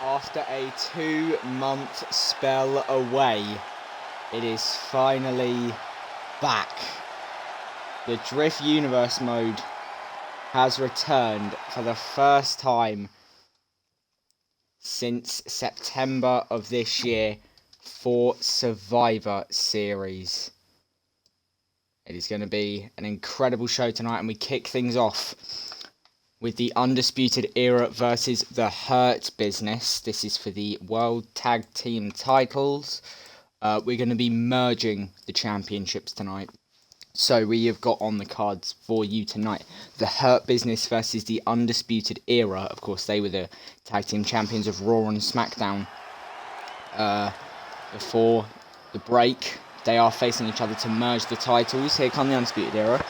After a 2-month spell away, it is finally back. The Drift Universe mode has returned for the first time since September of this year for Survivor Series. It is going to be an incredible show tonight, and we kick things off with the Undisputed Era versus the Hurt Business. This is for the World Tag Team titles. We're going to be merging the championships tonight. So we have got on the cards for you tonight the Hurt Business versus the Undisputed Era. Of course, they were the tag team champions of Raw and SmackDown before the break. They are facing each other to merge the titles. Here come the Undisputed Era.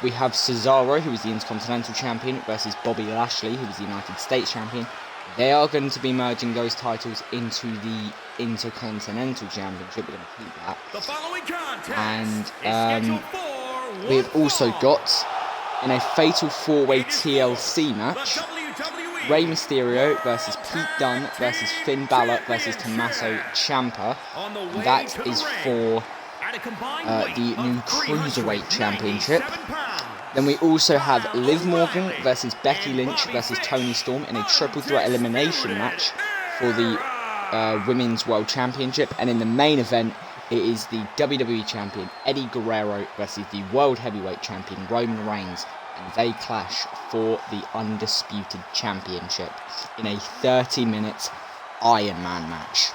We have Cesaro, who is the Intercontinental Champion, versus Bobby Lashley, who is the United States Champion. They are going to be merging those titles into the Intercontinental Championship. We're going to keep that. The following contest and we've also got, in a fatal 4-way TLC match, Rey Mysterio versus Pete Dunne versus Finn Balor versus Tommaso Ciampa. And that is for the new Cruiserweight Championship. Then we also have Liv Morgan versus Becky Lynch versus Toni Storm in a triple threat elimination match for the Women's World Championship. And in the main event, it is the WWE Champion Eddie Guerrero versus the World Heavyweight Champion Roman Reigns. And they clash for the Undisputed Championship in a 30-minute Iron Man match.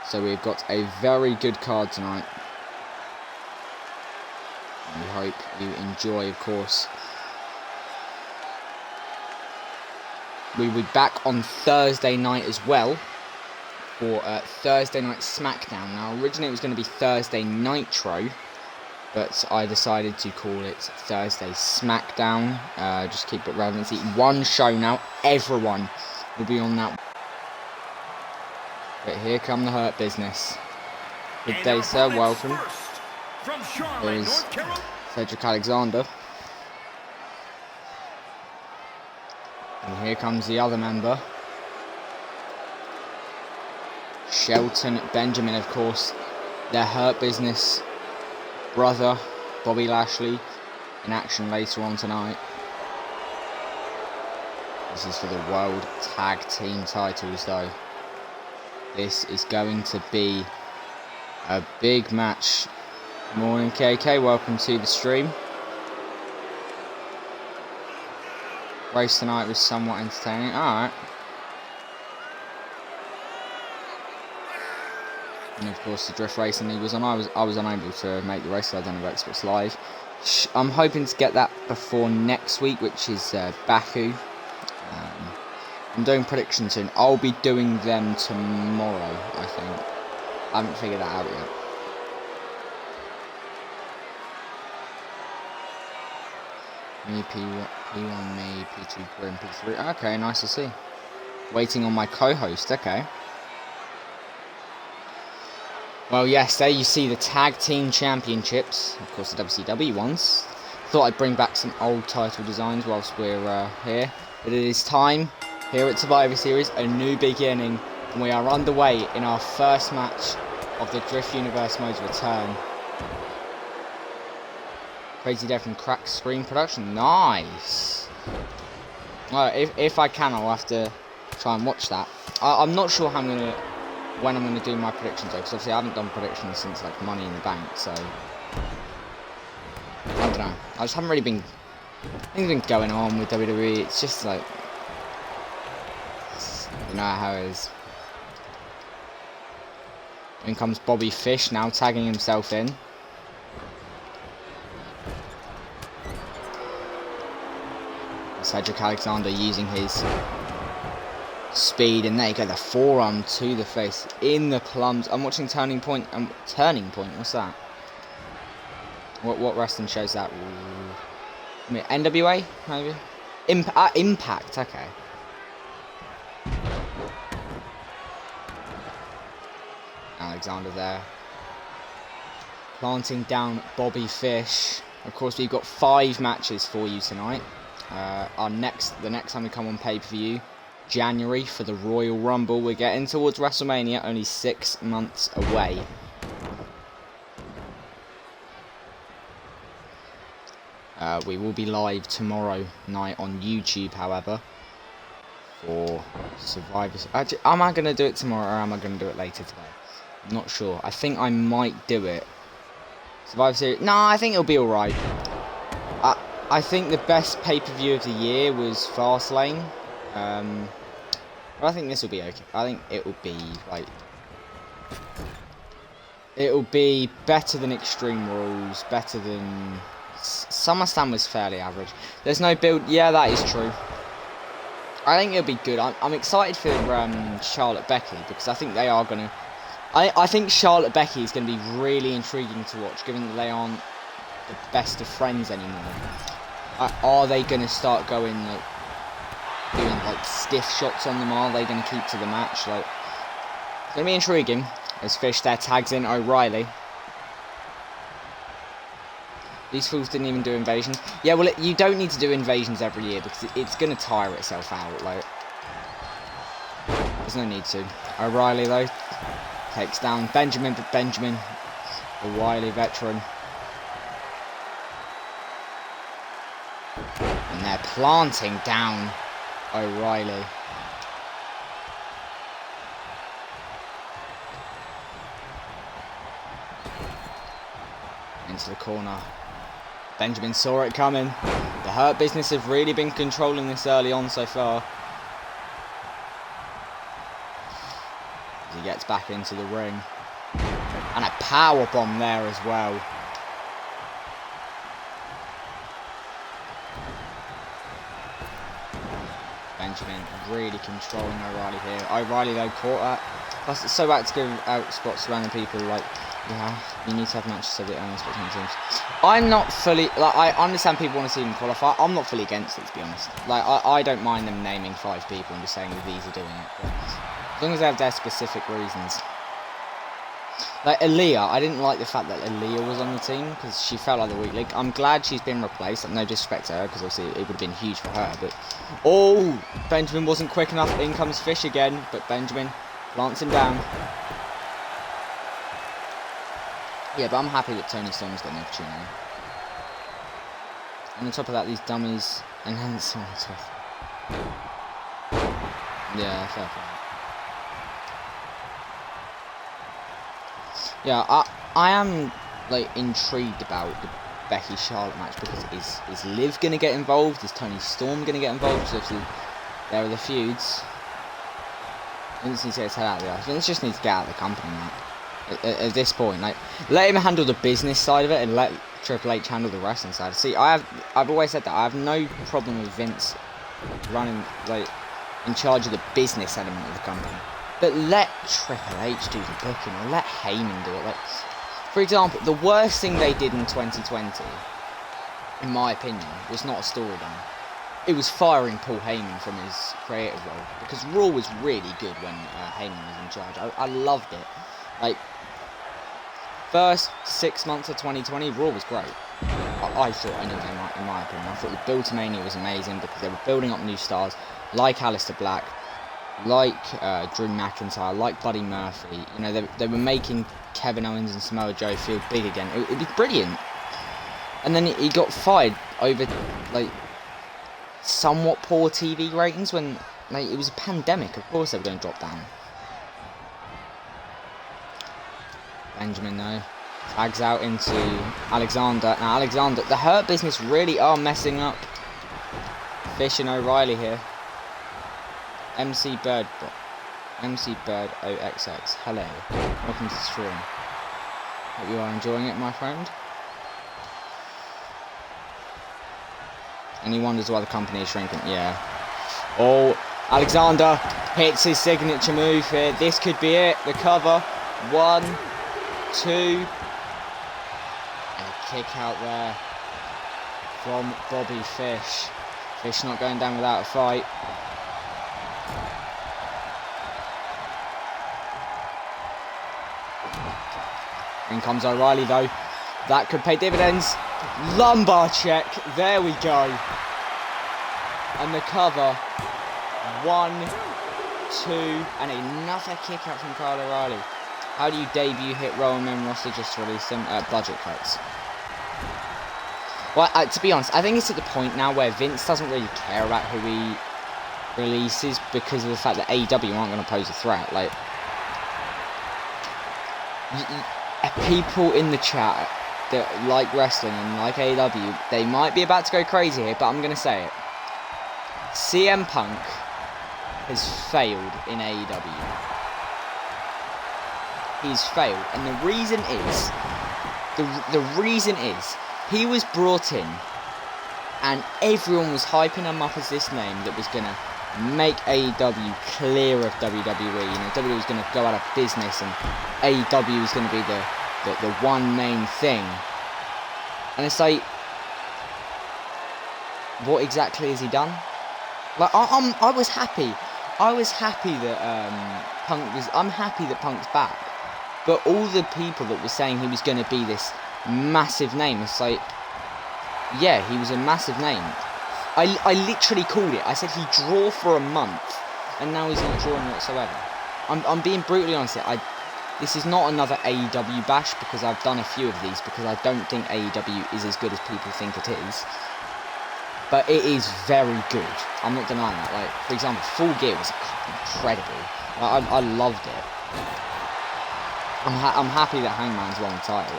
So we've got a very good card tonight. And we hope you enjoy, of course. We'll be back on Thursday night as well for Thursday Night SmackDown. Now, originally it was going to be Thursday Nitro, but I decided to call it Thursday SmackDown. Just keep it relevant. It's one show now. Everyone will be on that. But here come the Hurt Business. Good day, sir. Welcome. There is Cedric Alexander. And here comes the other member. Shelton Benjamin, of course. Their Hurt Business brother, Bobby Lashley, in action later on tonight. This is for the World Tag Team titles, though. This is going to be a big match. Morning, KK. Welcome to the stream. Race tonight was somewhat entertaining. Alright. And of course, the Drift Racing League was on. I was unable to make the race, so I don't know about Xbox Live. I'm hoping to get that before next week, which is Baku. I'm doing predictions soon. I'll be doing them tomorrow, I think. I haven't figured that out yet. Me, P1, me, P2, Grim, P3. Okay, nice to see. Waiting on my co-host, okay. Well, yes, there you see the Tag Team Championships. Of course, the WCW ones. Thought I'd bring back some old title designs whilst we're here. But it is time, here at Survivor Series, a new beginning. And we are underway in our first match of the Drift Universe mode's return. Crazy Death and Crack Screen Production. Nice! Well, if I can, I'll have to try and watch that. I'm not sure when I'm going to do my predictions, though, because obviously I haven't done predictions since, like, Money in the Bank, so I don't know. I just haven't really been... Things have been going on with WWE. It's just, like... You know how it is. In comes Bobby Fish, now tagging himself in. Cedric Alexander using his speed, and there you go, the forearm to the face in the plums. I'm watching Turning Point. What's that? What wrestling shows that? I mean, NWA maybe. Impact. Okay. Alexander there, planting down Bobby Fish. Of course, we've got 5 matches for you tonight. The next time we come on pay-per-view, January, for the Royal Rumble. We're getting towards WrestleMania, only 6 months away. We will be live tomorrow night on YouTube, however, for Survivor. Actually, am I going to do it tomorrow or am I going to do it later today? I'm not sure. I think I might do it. Survivor Series. No, I think it'll be alright. I think the best pay-per-view of the year was Fastlane. But I think this will be okay. I think it will be like... It'll be better than Extreme Rules, better than... SummerSlam was fairly average. There's no build... Yeah, that is true. I think it'll be good. I'm excited for Charlotte Becky, because I think they are going to... I think Charlotte Becky is going to be really intriguing to watch, given that they aren't the best of friends anymore. Are they going to start going, like, doing, like, stiff shots on them? Are they going to keep to the match? Like, it's going to be intriguing. As Fish there tags in O'Reilly. These fools didn't even do invasions. Yeah, well, you don't need to do invasions every year, because it's going to tire itself out. Like, there's no need to. O'Reilly, though, takes down Benjamin, but Benjamin, the wily veteran. And they're planting down O'Reilly. Into the corner. Benjamin saw it coming. The Hurt Business have really been controlling this early on so far. As he gets back into the ring. And a power bomb there as well. Benjamin really controlling O'Reilly here. O'Reilly, though, caught that. Plus, it's so bad to give out spots to random people. Like, yeah, you need to have matches so that only spots on teams. I'm not fully... Like, I understand people want to see them qualify. I'm not fully against it, to be honest. Like, I don't mind them naming 5 people and just saying that these are doing it. But as long as they have their specific reasons. Like, Aaliyah, I didn't like the fact that Aaliyah was on the team, because she felt like the weak link. I'm glad she's been replaced. Like, no disrespect to her, because obviously it would have been huge for her. But, oh, Benjamin wasn't quick enough. In comes Fish again, but Benjamin plants him down. Yeah, but I'm happy that Tony Storm's got an opportunity. And on top of that, these dummies, and then so on top. Yeah, fair play. Yeah, I am, like, intrigued about the Becky Charlotte match, because is Liv going to get involved? Is Tony Storm going to get involved? Because obviously there are the feuds. Vince needs to get his head out of the ice. Vince just needs to get out of the company, man. At this point, like, let him handle the business side of it and let Triple H handle the wrestling side. See, I've always said that I have no problem with Vince running, like, in charge of the business element of the company. But let Triple H do the booking, or let Heyman do it. Like, for example, the worst thing they did in 2020, in my opinion, was not a storyline. It was firing Paul Heyman from his creative role, because Raw was really good when Heyman was in charge. I loved it. Like, first 6 months of 2020, Raw was great. I thought, anyway, in my opinion, I thought the build to Mania was amazing, because they were building up new stars, like Aleister Black, like Drew McIntyre, like Buddy Murphy. You know, they were making Kevin Owens and Samoa Joe feel big again. It was brilliant. And then he got fired over, like, somewhat poor TV ratings when, like, it was a pandemic. Of course they were going to drop down. Benjamin, though, tags out into Alexander. Now, Alexander, the Hurt Business really are messing up Fish and O'Reilly here. MC Bird OXX. Hello. Welcome to the stream. Hope you are enjoying it, my friend. And he wonders why the company is shrinking. Yeah. Oh, Alexander hits his signature move here. This could be it. The cover. 1, 2. And a kick out there from Bobby Fish. Fish not going down without a fight. In comes O'Reilly, though. That could pay dividends. Lumbar check. There we go. And the cover. 1, 2, and another kick out from Kyle O'Reilly. How do you debut hit Rowan main roster just to release them? Budget cuts. Well, to be honest, I think it's at the point now where Vince doesn't really care about who he releases because of the fact that AEW aren't going to pose a threat. Like, people in the chat that like wrestling and like AEW, they might be about to go crazy here, but I'm going to say it. CM Punk has failed in AEW. He's failed, and the reason is, he was brought in, and everyone was hyping him up as this name that was gonna make AEW clear of WWE. You know, WWE was gonna go out of business, and AEW was gonna be the one main thing. And it's like, what exactly has he done? Like, I was happy. I was happy that I'm happy that Punk's back. But all the people that were saying he was going to be this massive name, it's like, yeah, he was a massive name. I literally called it. I said he'd draw for a month, and now he's not drawing whatsoever. I'm being brutally honest here. This is not another AEW bash, because I've done a few of these, because I don't think AEW is as good as people think it is. But it is very good. I'm not denying that. Like, for example, Full Gear was incredible. Like, I loved it. I'm happy that Hangman's won the title.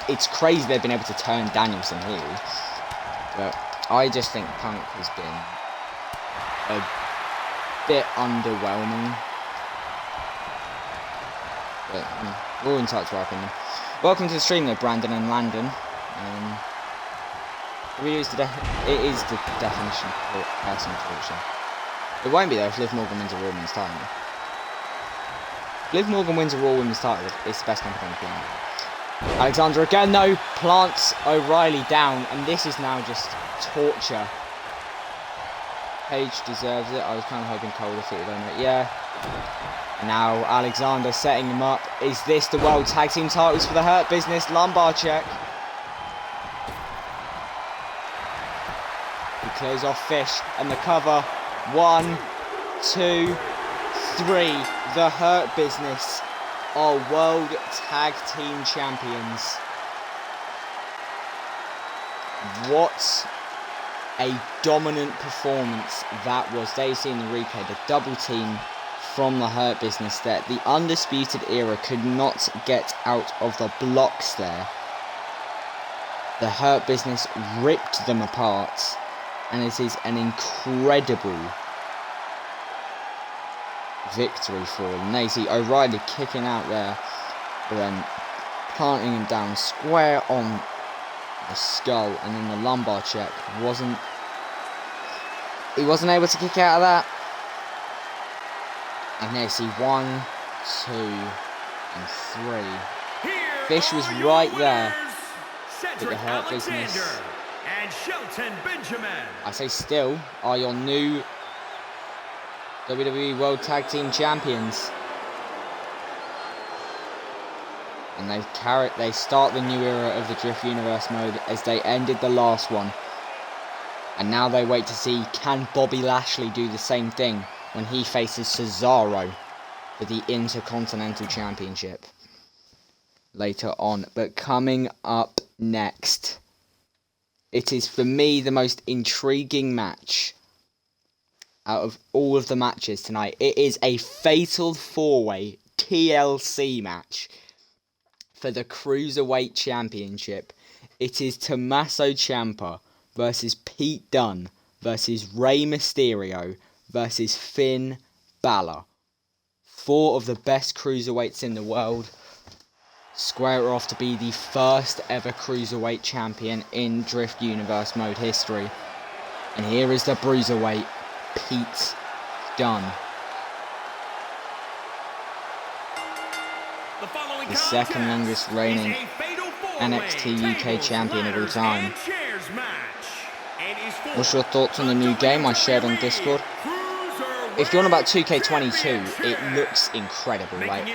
It's crazy they've been able to turn Danielson heel. But I just think Punk has been a bit underwhelming. But we're all entitled to our opinion. Welcome to the stream though, Brandon and Landon. It is the definition of personal torture. It won't be though if Liv Morgan wins a Raw Women's title. If Liv Morgan wins a Raw Women's title, it's the best company on the planet. Alexander again though, plants O'Reilly down, and this is now just torture. Paige deserves it. I was kind of hoping Cole defeated her. Yeah. Now Alexander setting him up. Is this the World Tag Team titles for the Hurt Business? Lumbar check. He clears off Fish, and the cover. 1, 2, 3. The Hurt Business are World Tag Team Champions. What a dominant performance that was. They've seen the replay, the double team from the Hurt Business there. The Undisputed Era could not get out of the blocks there. The Hurt Business ripped them apart. And it is an incredible victory for them. And they see O'Reilly kicking out there, but then planting him down square on the skull, and then the lumbar check he wasn't able to kick out of that. And there see 1, 2, and 3. Fish was right there with the Hurt Business. And Shelton Benjamin. I say still are your new WWE World Tag Team Champions. And they start the new era of the DriFt Universe mode as they ended the last one. And now they wait to see, can Bobby Lashley do the same thing when he faces Cesaro for the Intercontinental Championship later on. But coming up next, it is, for me, the most intriguing match out of all of the matches tonight. It is a Fatal 4-Way TLC match for the Cruiserweight Championship. It is Tommaso Ciampa versus Pete Dunne versus Rey Mysterio versus Finn Balor. 4 of the best cruiserweights in the world square off to be the first ever Cruiserweight champion in DriFt Universe mode history. And here is the Bruiserweight, Pete Dunne. The second longest reigning NXT UK champion of all time. What's your thoughts on the new game I shared on Discord? If you're on about 2K22, it looks incredible. Like,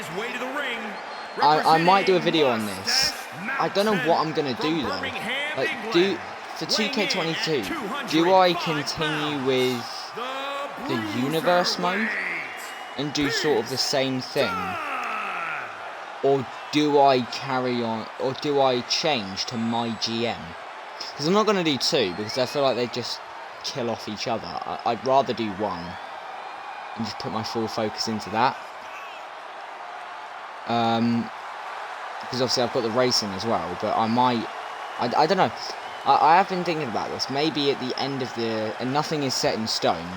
I might do a video on this. I don't know what I'm gonna do though. Like, for 2K22, do I continue with the universe mode and do sort of the same thing, or do I carry on, or do I change to my GM? Because I'm not going to do two, because I feel like they just kill off each other. I'd rather do one and just put my full focus into that. Because obviously I've got the racing as well, but I might, I don't know. I have been thinking about this. Maybe at the end of the, and nothing is set in stone,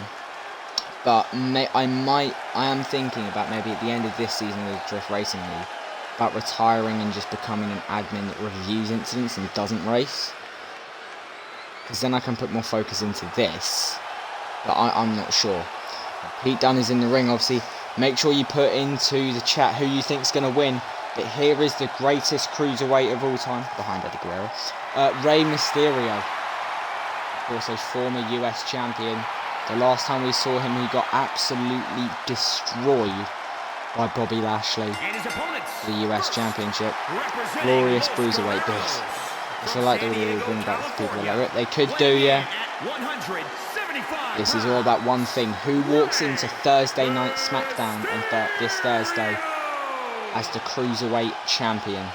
but I am thinking about maybe at the end of this season of the Drift Racing League, about retiring and just becoming an admin that reviews incidents and doesn't race. Because then I can put more focus into this, but I'm not sure. Pete Dunne is in the ring, obviously. Make sure you put into the chat who you think's going to win. But here is the greatest cruiserweight of all time, behind Eddie Guerrero, Rey Mysterio. Of course, a former US champion. The last time we saw him, he got absolutely destroyed by Bobby Lashley for the US Championship. Glorious cruiserweight beast. I feel like they would have bring back the people like it. They could do, yeah. This is all about one thing. Who walks into Thursday Night SmackDown on this Thursday as the Cruiserweight Champion?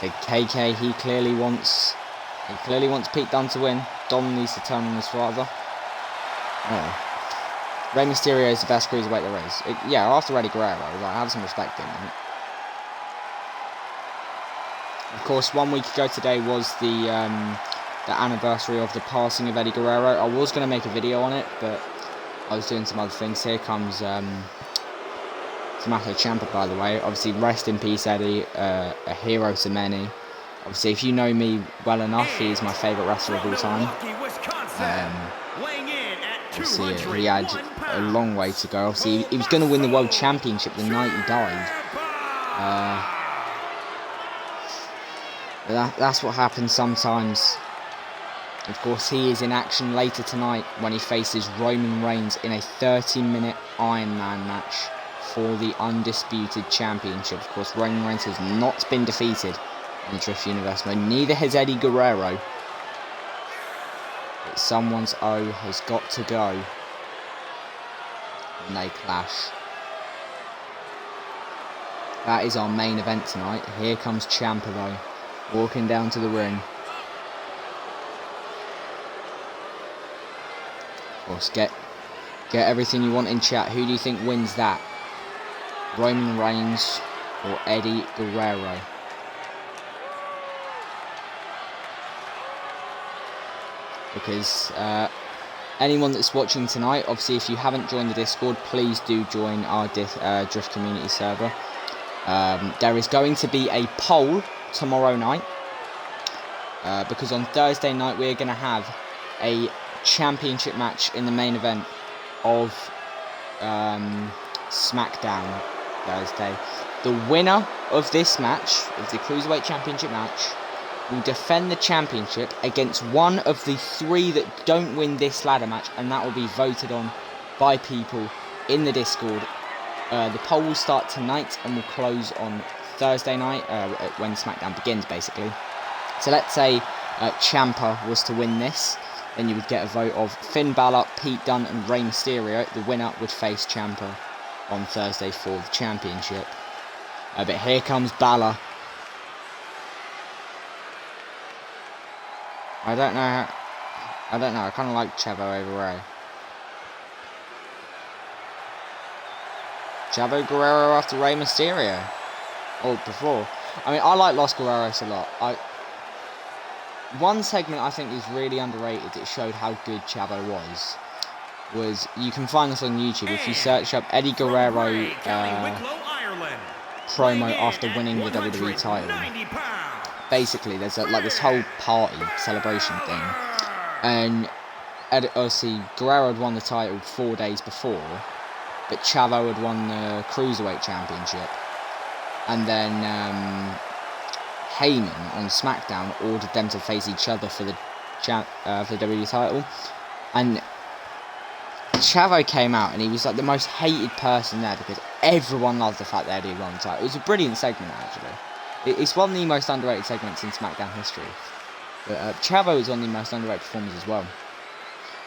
So KK, he clearly wants Pete Dunne to win. Dom needs to turn on his father. Oh. Rey Mysterio is the best Cruiserweight there is. Yeah, after Eddie Guerrero, like, have some respect in him. Of course, 1 week ago today was the anniversary of the passing of Eddie Guerrero. I was going to make a video on it, but I was doing some other things. Here comes Tommaso Ciampa, by the way. Obviously, rest in peace, Eddie. A hero to many. Obviously, if you know me well enough, he is my favourite wrestler of all time. Obviously, he had a long way to go. Obviously, he was going to win the World Championship the night he died. That's what happens sometimes. Of course, he is in action later tonight when he faces Roman Reigns in a 30-minute Iron Man match for the Undisputed Championship. Of course, Roman Reigns has not been defeated in the Drift Universe mode. Neither has Eddie Guerrero. But someone's O has got to go when they clash. That is our main event tonight. Here comes Ciampa, though, walking down to the ring. Of course, get everything you want in chat. Who do you think wins that? Roman Reigns or Eddie Guerrero? Because anyone that's watching tonight, obviously, if you haven't joined the Discord, please do join our Drift community server. There is going to be a poll tomorrow night, because on Thursday night we're going to have a championship match in the main event of SmackDown Thursday. The winner of this match, of the Cruiserweight Championship match, will defend the championship against one of the three that don't win this ladder match, and that will be voted on by people in the Discord. The poll will start tonight and will close on Thursday night, when SmackDown begins, basically. So let's say Ciampa was to win this, then you would get a vote of Finn Balor, Pete Dunne and Rey Mysterio. The winner would face Ciampa on Thursday for the championship. But here comes Balor. I don't know. I kind of like Chavo over Rey. Chavo Guerrero after Rey Mysterio. Or before. I mean, I like Los Guerreros a lot. One segment I think is really underrated that showed how good Chavo was you can find this on YouTube if you search up Eddie Guerrero promo after winning the WWE title. Basically, there's like this whole party celebration thing, and obviously Guerrero had won the title 4 days before, but Chavo had won the Cruiserweight Championship, and then Heyman on SmackDown ordered them to face each other for the WWE title, and Chavo came out and he was like the most hated person there because everyone loved the fact that Eddie won the title. It was a brilliant segment, actually. It's one of the most underrated segments in SmackDown history. But Chavo was one of the most underrated performers as well.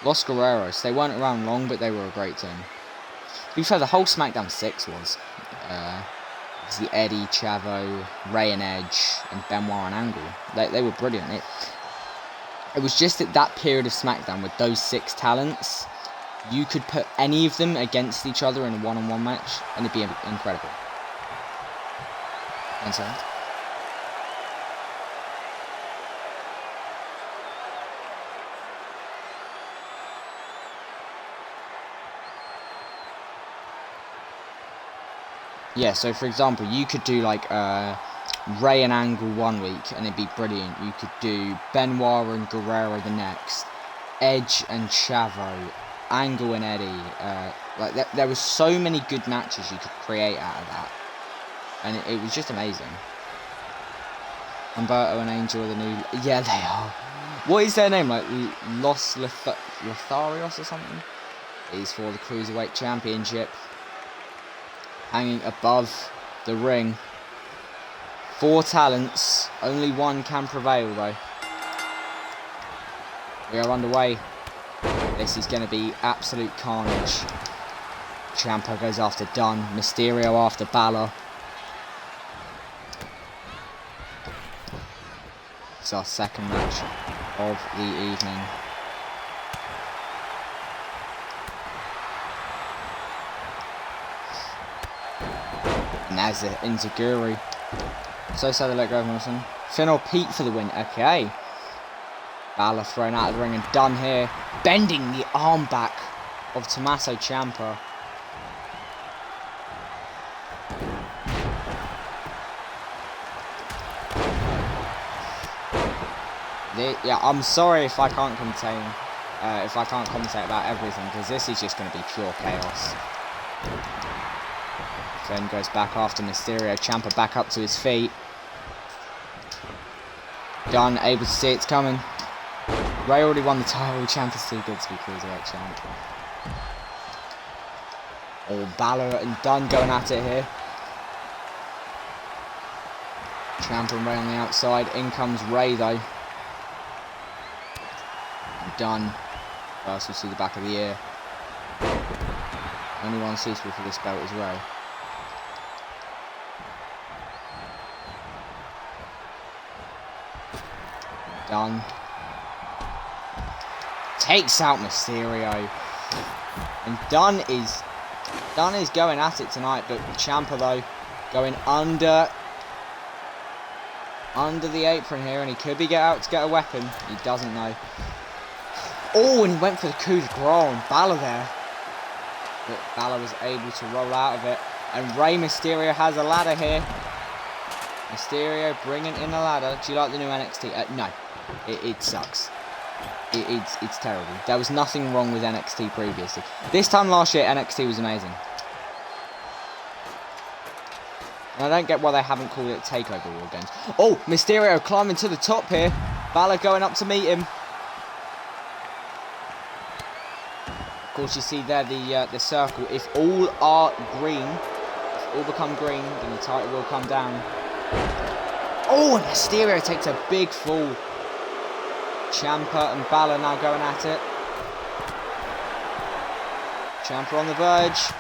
Los Guerreros, they weren't around long, but they were a great team. To be fair, the whole SmackDown 6 was. The Eddie, Chavo, Rey and Edge, and Benoit and Angle. They were brilliant. It was just at that period of SmackDown with those 6 talents, you could put any of them against each other in a one-on-one match, and it'd be incredible. 1 second. Yeah, so for example, you could do like Rey and Angle 1 week, and it'd be brilliant. You could do Benoit and Guerrero the next, Edge and Chavo, Angle and Eddie. There were so many good matches you could create out of that, and it was just amazing. Humberto and Angel are the new... Yeah, they are. What is their name? Like Los Lotharios or something? It is for the Cruiserweight Championship. Hanging above the ring. 4 talents. Only one can prevail, though. We are underway. This is going to be absolute carnage. Ciampa goes after Dunn. Mysterio after Balor. It's our second match of the evening. And there's the Inzaguri. So sad they let go of Wilson. Finn or Pete for the win. Okay. Balor thrown out of the ring and Dunn here. Bending the arm back of Tommaso Ciampa. Yeah, I'm sorry if I can't contain, commentate about everything, because this is just going to be pure chaos. Finn goes back after Mysterio. Ciampa back up to his feet. Dunn able to see it's coming. Rey already won the title. Ciampa's too good to be Cruiserweight champ. Oh, Balor and Dunn going at it here. Ciampa and Rey on the outside. In comes Rey though. Dunn. First we'll see the back of the ear. Only one suitable for this belt is Rey. Dunn. Takes out Mysterio. And Dunn is going at it tonight, but Ciampa though going under the apron here, and he could be out to get a weapon. He doesn't know. Oh, and he went for the coup de grace on Balor there. But Balor was able to roll out of it. And Rey Mysterio has a ladder here. Mysterio bringing in a ladder. Do you like the new NXT? No. It sucks. It's terrible. There was nothing wrong with NXT previously. This time last year, NXT was amazing. And I don't get why they haven't called it TakeOver War Games. Oh, Mysterio climbing to the top here. Balor going up to meet him. Of course, you see there the circle. If all are green, if all become green, then the title will come down. Oh, and Mysterio takes a big fall. Ciampa and Balor now going at it. Ciampa on the verge.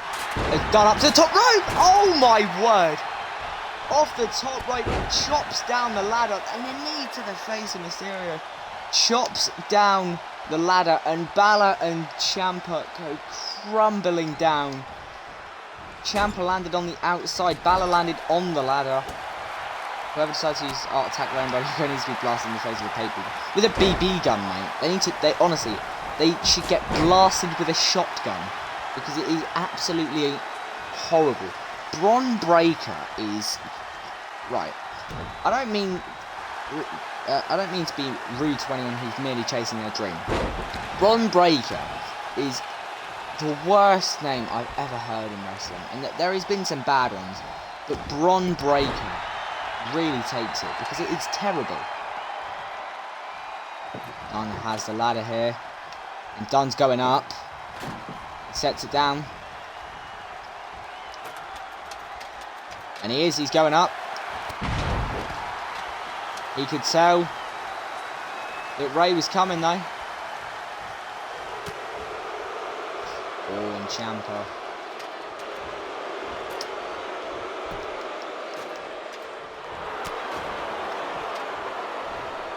It's done up to the top rope. Oh my word! Off the top rope, chops down the ladder, and a knee to the face of Mysterio. Chops down the ladder, and Balor and Ciampa go crumbling down. Ciampa landed on the outside. Balor landed on the ladder. Whoever decides to use Art Attack Rainbow, he needs to be blasted in the face with a paper with a BB gun, mate. Honestly, they should get blasted with a shotgun because it is absolutely horrible. Bron Breakker is right. I don't mean to be rude to anyone who's merely chasing their dream. Bron Breakker is the worst name I've ever heard in wrestling, and there has been some bad ones, but Bron Breakker really takes it because it is terrible. Dunn has the ladder here, and Dunn's going up. He sets it down, and he's going up. He could sell. that Rey was coming though. Oh, and Ciampa.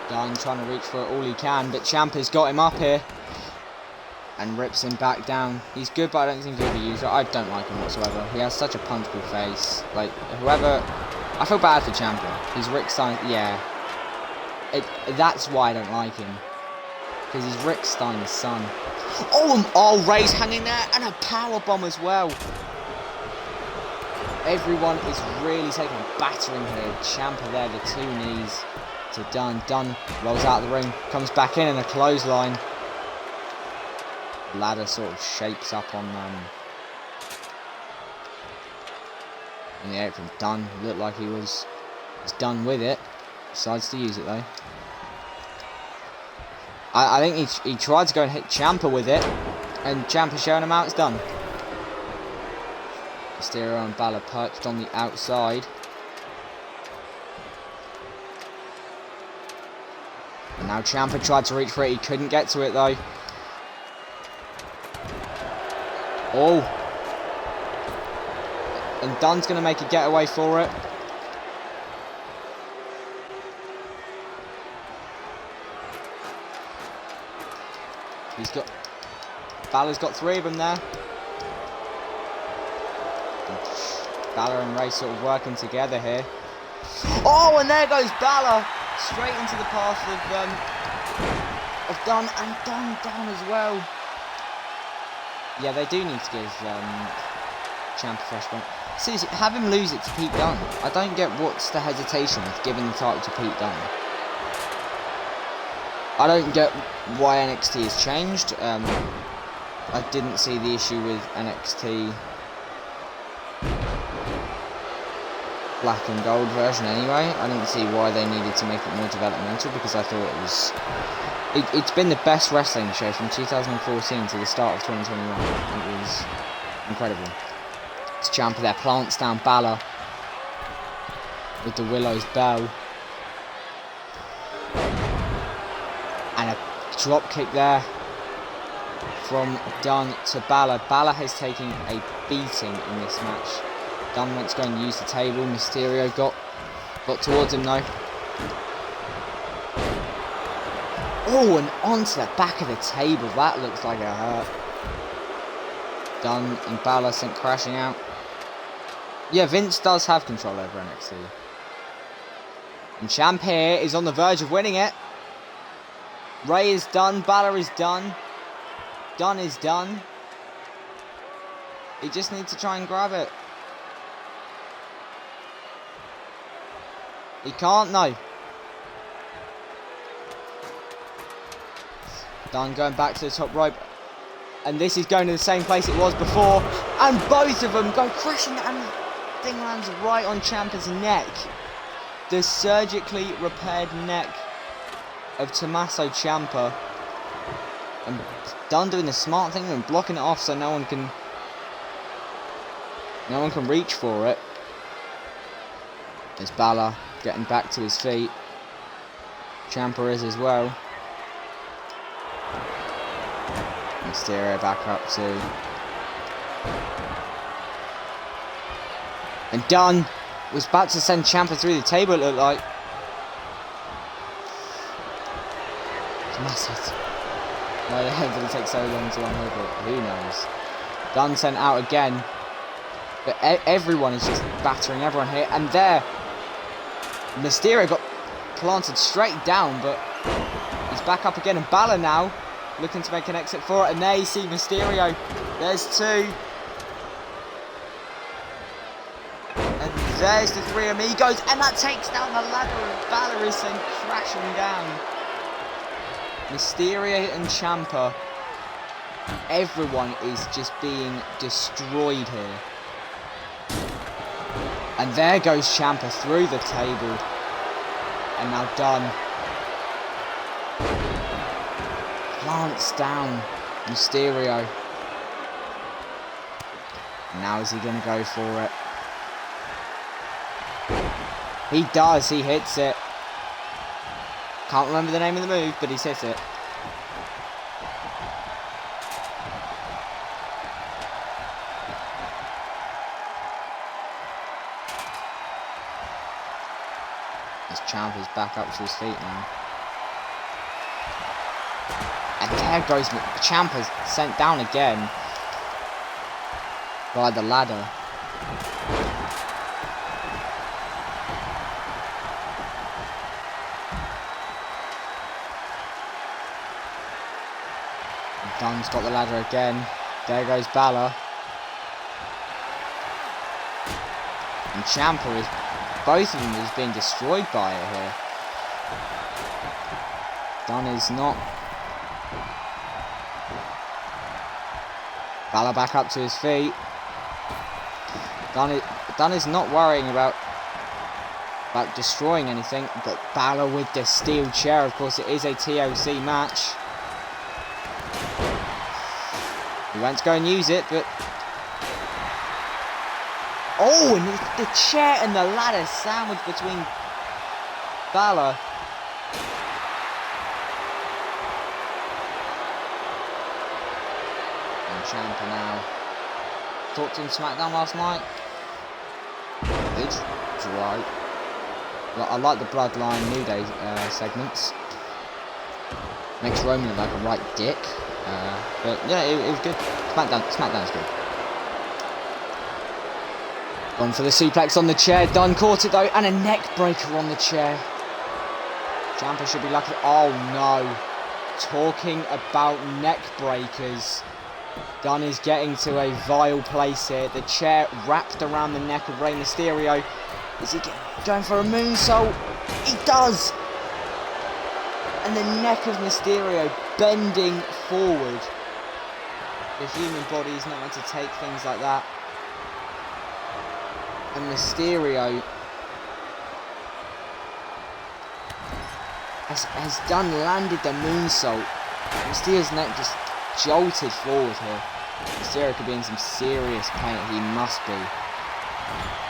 Dunn trying to reach for it all he can, but Ciampa's got him up here and rips him back down. He's good, but I don't think he'll be used. I don't like him whatsoever. He has such a punchable face. Like, whoever... I feel bad for Ciampa. He's Rick Stein... Yeah. That's why I don't like him. Because he's Rick Steiner's son. Oh, Rey's hanging there, and a powerbomb as well. Everyone is really taking a battering here. Ciampa there, the 2 knees to Dunn. Dunn rolls out of the ring, comes back in a clothesline. Ladder sort of shapes up on the apron. Dunn looked like he was done with it. Decides to use it though. I think he tried to go and hit Ciampa with it, and Ciampa showing him how it's done. Mysterio and Balor perched on the outside. And now Ciampa tried to reach for it, he couldn't get to it though. Oh. And Dunn's going to make a getaway for it. Balor's got 3 of them there. Balor and Rey sort of working together here. Oh, and there goes Balor. Straight into the path of Dunn, and Dunn down as well. Yeah, they do need to give Ciampa fresh point. Seriously, have him lose it to Pete Dunne. I don't get what's the hesitation with giving the title to Pete Dunne. I don't get why NXT has changed. I didn't see the issue with NXT black and gold version anyway. I didn't see why they needed to make it more developmental, because I thought it was... It's been the best wrestling show from 2014 to the start of 2021. It was incredible. It's Ciampa there, plants down Balor with the Willow's Bell. And a drop kick there from Dunn to Balor. Balor has taken a beating in this match. Dunn wants to go and use the table. Mysterio got towards him though. Oh, and onto the back of the table. That looks like a hurt. Dunn and Balor sent crashing out. Yeah, Vince does have control over NXT. And Ciampa here is on the verge of winning it. Rey is done. Balor is done. Dunn is done. He just needs to try and grab it. He can't, no. Dunn going back to the top rope. And this is going to the same place it was before. And both of them go crashing, and the thing lands right on Ciampa's neck. The surgically repaired neck of Tommaso Ciampa. And Dunn doing the smart thing and blocking it off so no one can reach for it. There's Balor getting back to his feet. Ciampa is as well. Mysterio back up too. And Dunn was about to send Ciampa through the table, it looked like. Tommaso. Why the hell did it take so long to unhook it? Who knows? Dunn sent out again. But everyone is just battering everyone here. And there, Mysterio got planted straight down, but he's back up again. And Balor now looking to make an exit for it. And there you see Mysterio. There's 2. And there's the 3 amigos. And that takes down the ladder. And Balor is sent crashing down. Mysterio and Ciampa. Everyone is just being destroyed here. And there goes Ciampa through the table. And now Dunn plants down Mysterio. And now is he going to go for it? He does. He hits it. Can't remember the name of the move, but he's hit it. This Ciampa's back up to his feet now. And there goes Ciampa's sent down again by the ladder. Dunn's got the ladder again. There goes Balor. And Ciampa is, both of them is being destroyed by it here. Dunn is not. Balor back up to his feet. Dunn is not worrying about destroying anything, but Balor with the steel chair. Of course, it is a TLC match. He went to go and use it, but... Oh, and the chair and the ladder sandwiched between Balor. And Ciampa now. Talked to him SmackDown last night. It's right. I like the Bloodline New Day segments. Makes Roman look like a right dick. But yeah, it was good. SmackDown's good. Gone for the suplex on the chair. Dunn caught it though, and a neck breaker on the chair. Ciampa should be lucky. Oh no. Talking about neck breakers. Dunn is getting to a vile place here. The chair wrapped around the neck of Rey Mysterio. Is he going for a moonsault? He does! And the neck of Mysterio bending forward. The human body is not meant to take things like that. And Mysterio has done landed the moonsault. Mysterio's neck just jolted forward here. Mysterio could be in some serious pain. He must be.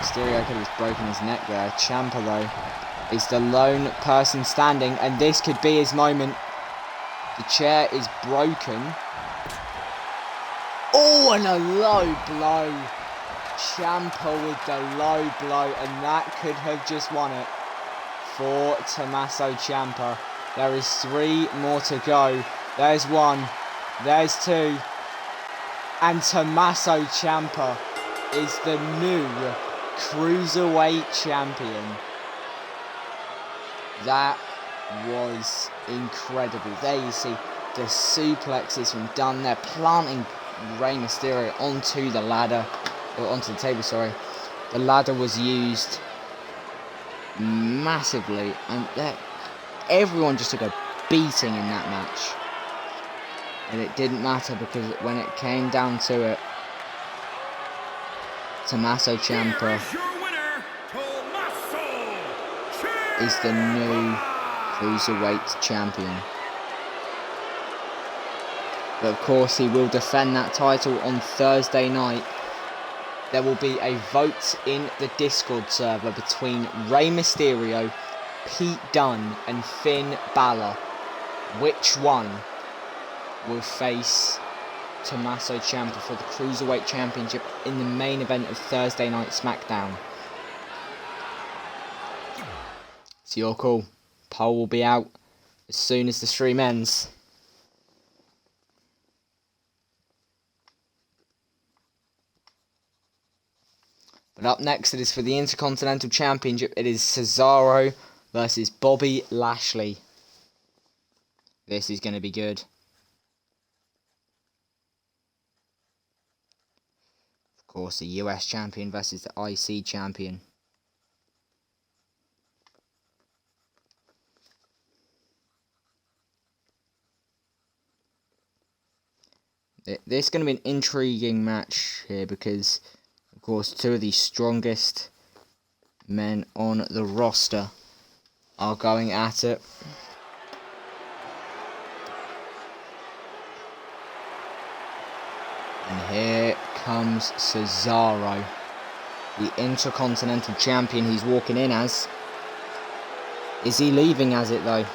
Mysterio could have broken his neck there. Ciampa though is the lone person standing, and this could be his moment. The chair is broken. Oh, and a low blow. Ciampa with the low blow, and that could have just won it for Tommaso Ciampa. There is 3 more to go. There's 1. There's 2. And Tommaso Ciampa is the new Cruiserweight Champion. That was incredible. There you see the suplexes from Dunn there, planting Rey Mysterio onto the ladder, or onto the table, sorry. The ladder was used massively, and everyone just took a beating in that match. And it didn't matter, because when it came down to it, Tommaso Ciampa is the new Cruiserweight Champion. But of course he will defend that title on Thursday night. There will be a vote in the Discord server between Rey Mysterio, Pete Dunne and Finn Balor. Which one will face Tommaso Ciampa for the Cruiserweight Championship in the main event of Thursday Night SmackDown? It's your call. Poll will be out as soon as the stream ends. But up next, it is for the Intercontinental Championship. It is Cesaro versus Bobby Lashley. This is going to be good. Of course, the US Champion versus the IC Champion. This is going to be an intriguing match here because, of course, 2 of the strongest men on the roster are going at it. And here comes Cesaro, the Intercontinental Champion he's walking in as. Is he leaving as it though?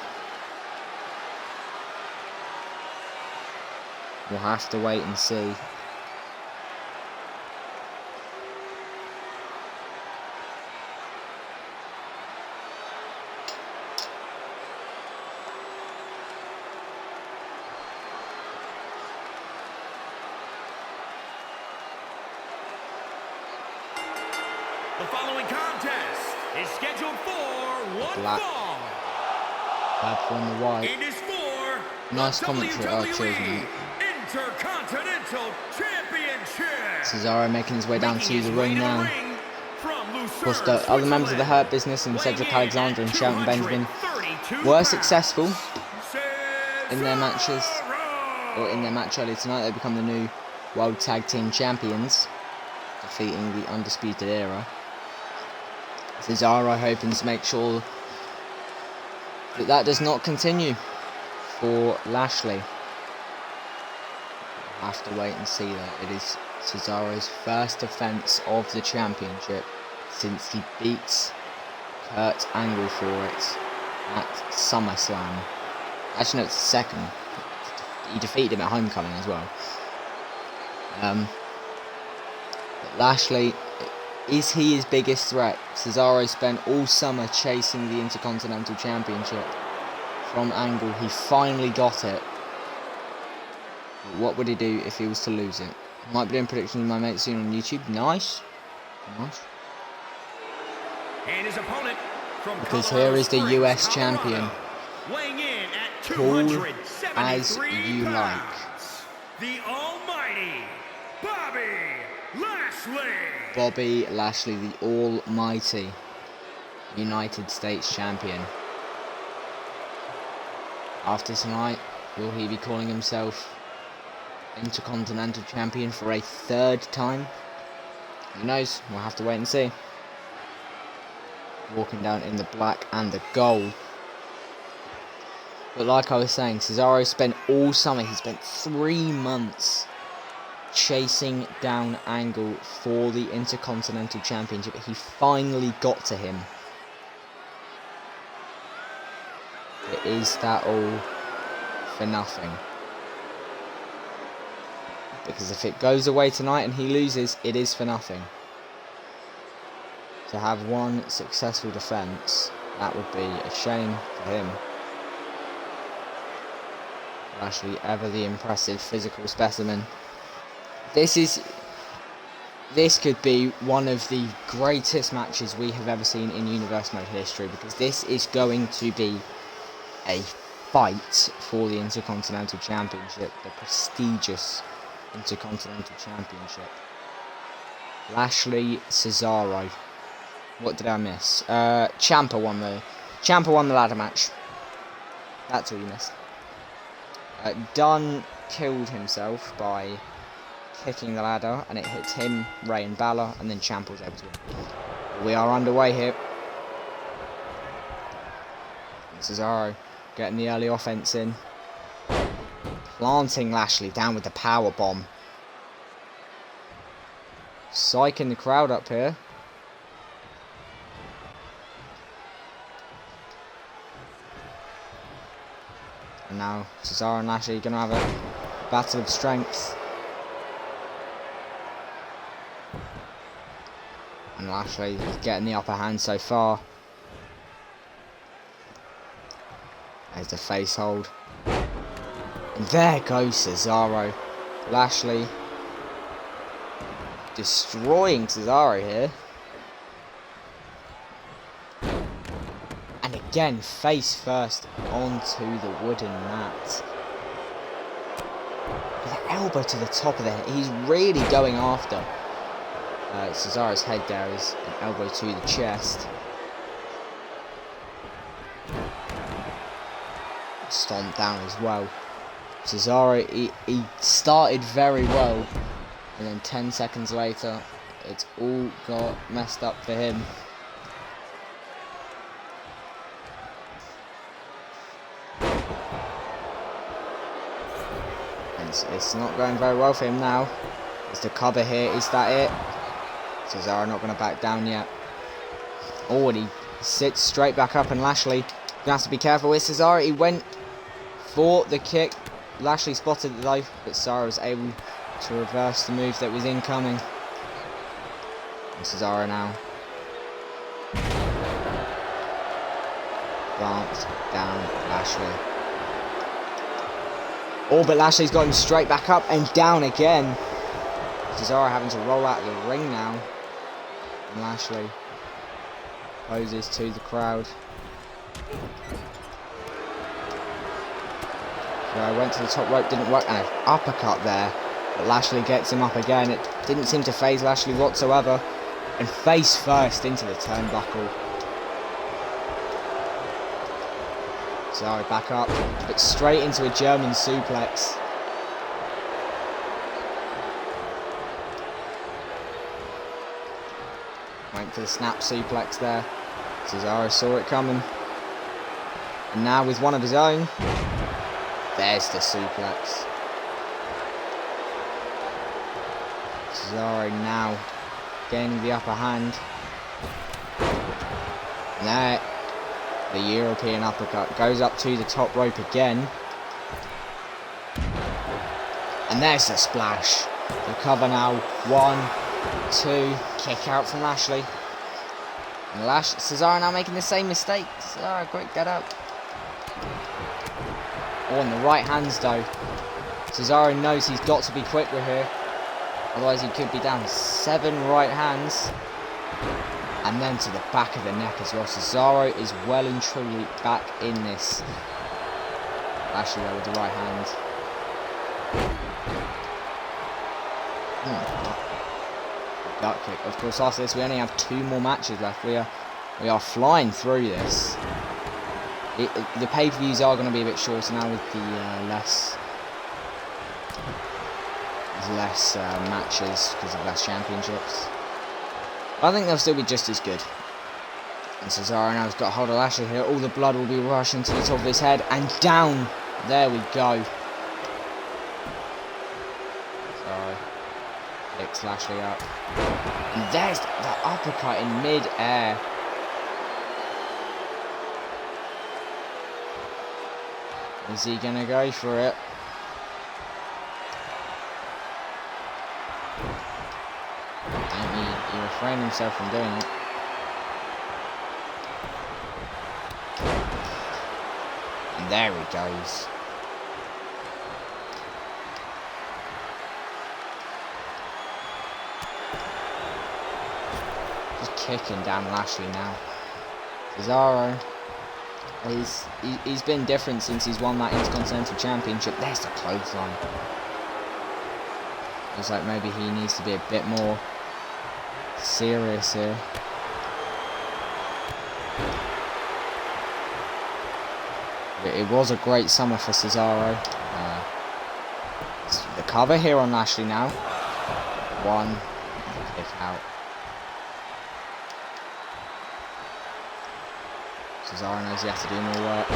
We'll have to wait and see. The following contest is scheduled for one fall. Purple on the white. It is for Nice commentary. Cheers, mate. Intercontinental Championship. Cesaro making his way down to the ring now. Of course, the other members of the Hurt Business and Cedric Alexander and Shelton Benjamin were successful in their matches, or in their match earlier tonight. They become the new World Tag Team Champions, defeating the Undisputed Era. Cesaro hoping to make sure that that does not continue for Lashley. We'll have to wait and see that. It is Cesaro's first defence of the championship since he beats Kurt Angle for it at SummerSlam. Actually, no, it's the second. He defeated him at Homecoming as well. But Lashley, is he his biggest threat? Cesaro spent all summer chasing the Intercontinental Championship from Angle. He finally got it. But what would he do if he was to lose it? Might be doing predictions with my mate soon on YouTube. Nice. Nice. And his opponent from because Colorado here is the Springs, US Colorado, champion. weighing in at Cool as 273 you like. pounds, the almighty Bobby Lashley. Bobby Lashley, the almighty United States champion. After tonight, will he be calling himself Intercontinental Champion for a third time? Who knows? We'll have to wait and see. Walking down in the black and the gold. But like I was saying, Cesaro spent all summer, he spent 3 months chasing down Angle for the Intercontinental Championship. He finally got to him. But is that all for nothing? Because if it goes away tonight and he loses, it is for nothing. To have one successful defence, that would be a shame for him. Lashley, ever the impressive physical specimen. This could be one of the greatest matches we have ever seen in Universe Mode history, because this is going to be a fight for the Intercontinental Championship, the prestigious Intercontinental Championship. Lashley, Cesaro. What did I miss? Ciampa won the ladder match. That's all you missed. Dunn killed himself by kicking the ladder, and it hit him, Rey and Balor, and then Ciampa was able to win. We are underway here. And Cesaro getting the early offense in. Planting Lashley down with the power bomb. Psyching the crowd up here. And now Cesaro and Lashley are going to have a battle of strength. And Lashley is getting the upper hand so far. There's the face hold. And there goes Cesaro. Lashley destroying Cesaro here. And again, face first onto the wooden mat. With an elbow to the top of the head. He's really going after Cesaro's head there is an elbow to the chest. Stomped down as well. Cesaro, he started very well, and then 10 seconds later, it's all got messed up for him. And it's not going very well for him now. Is the cover here? Is that it? Cesaro not going to back down yet. Oh, and he sits straight back up, and Lashley gonna have to be careful with Cesaro. He went for the kick Lashley spotted it though, but Cesaro was able to reverse the move that was incoming. And Cesaro now. Glanced down Lashley. Oh, but Lashley's got him straight back up and down again. Cesaro having to roll out of the ring now. And Lashley poses to the crowd. So went to the top rope, didn't work, and an uppercut there. But Lashley gets him up again. It didn't seem to faze Lashley whatsoever. And face first into the turnbuckle. Cesaro back up, but straight into a German suplex. Went for the snap suplex there. Cesaro saw it coming. And now with one of his own, there's the suplex. Cesaro now gaining the upper hand. And there, the European uppercut goes up to the top rope again. And there's the splash. The cover now. 1, 2, kick out from Lashley. And Cesaro now making the same mistake. Cesaro, quick, get out. Oh, on the right hands though. Cesaro knows he's got to be quick with here. Otherwise he could be down 7 right hands. And then to the back of the neck as well. Cesaro is well and truly back in this. Lashley there with the right hand. Gut kick. Of course, after this we only have 2 more matches left. We are flying through this. The pay-per-views are going to be a bit shorter now with the less matches because of less championships. I think they'll still be just as good. And Cesaro now has got hold of Lashley here. All the blood will be rushing to the top of his head and down. There we go. Cesaro picks Lashley up. And there's the uppercut in mid-air. Is he gonna go for it? He refrained himself from doing it. And there he goes. Just kicking down Lashley now. Cesaro. He's been different since he's won that Intercontinental Championship. There's the clothesline. Looks like maybe he needs to be a bit more serious here. It was a great summer for Cesaro. The cover here on Lashley now. 1, kick out. Cesaro knows he has to do more work.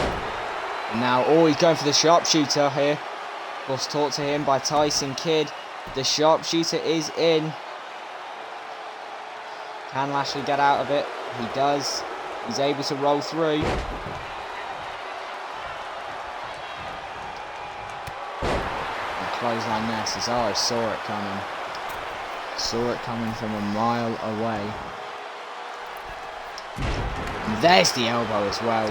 And now, oh, he's going for the sharpshooter here. Of course, taught to him by Tyson Kidd. The sharpshooter is in. Can Lashley get out of it? He does. He's able to roll through. And clothesline there. Cesaro saw it coming. Saw it coming from a mile away. And there's the elbow as well.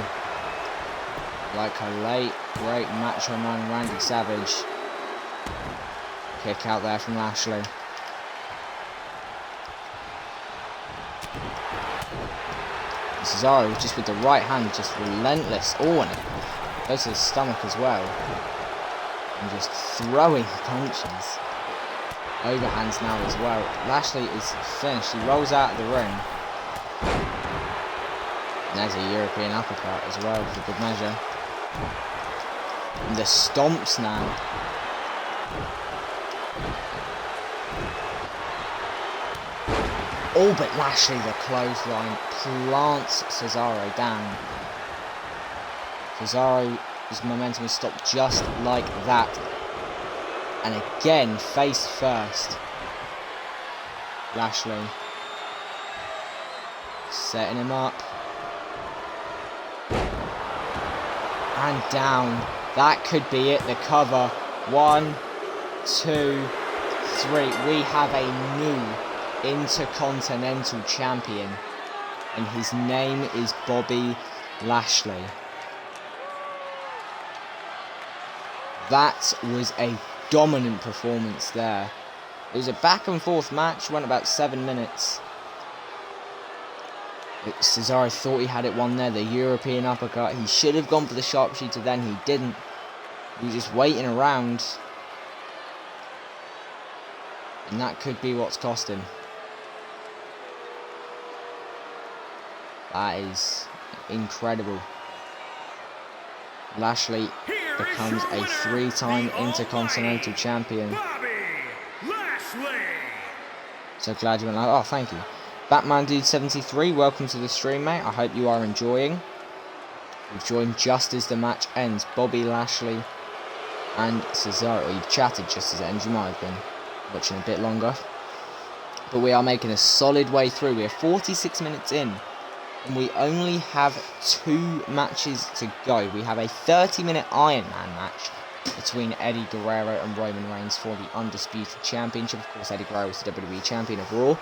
Like a late, great Macho Man Randy Savage. Kick out there from Lashley. Cesaro just with the right hand, just relentless. Oh, and it goes to the stomach as well. And just throwing punches. Overhands now as well. Lashley is finished. He rolls out of the ring. And there's a European uppercut as well for good measure. And the stomps now. Oh, but Lashley, the clothesline, plants Cesaro down. Cesaro's momentum is stopped just like that. And again, face first. Lashley setting him up. And down. That could be it. The cover 1, 2, 3. We have a new Intercontinental Champion, and his name is Bobby Lashley. That was a dominant performance there. It was a back and forth match, went about 7 minutes. Cesaro thought he had it won there, the European uppercut. He should have gone for the sharpshooter then, he didn't. He was just waiting around. And that could be what's cost him. That is incredible. Lashley becomes a 3-time Intercontinental Champion. So glad you went like, oh, thank you. Batman Dude 73, welcome to the stream, mate. I hope you are enjoying. You've joined just as the match ends. Bobby Lashley and Cesaro. You've chatted just as it ends. You might have been watching a bit longer. But we are making a solid way through. We are 46 minutes in. And we only have 2 matches to go. We have a 30-minute Iron Man match between Eddie Guerrero and Roman Reigns for the Undisputed Championship. Of course, Eddie Guerrero was the WWE Champion of Raw.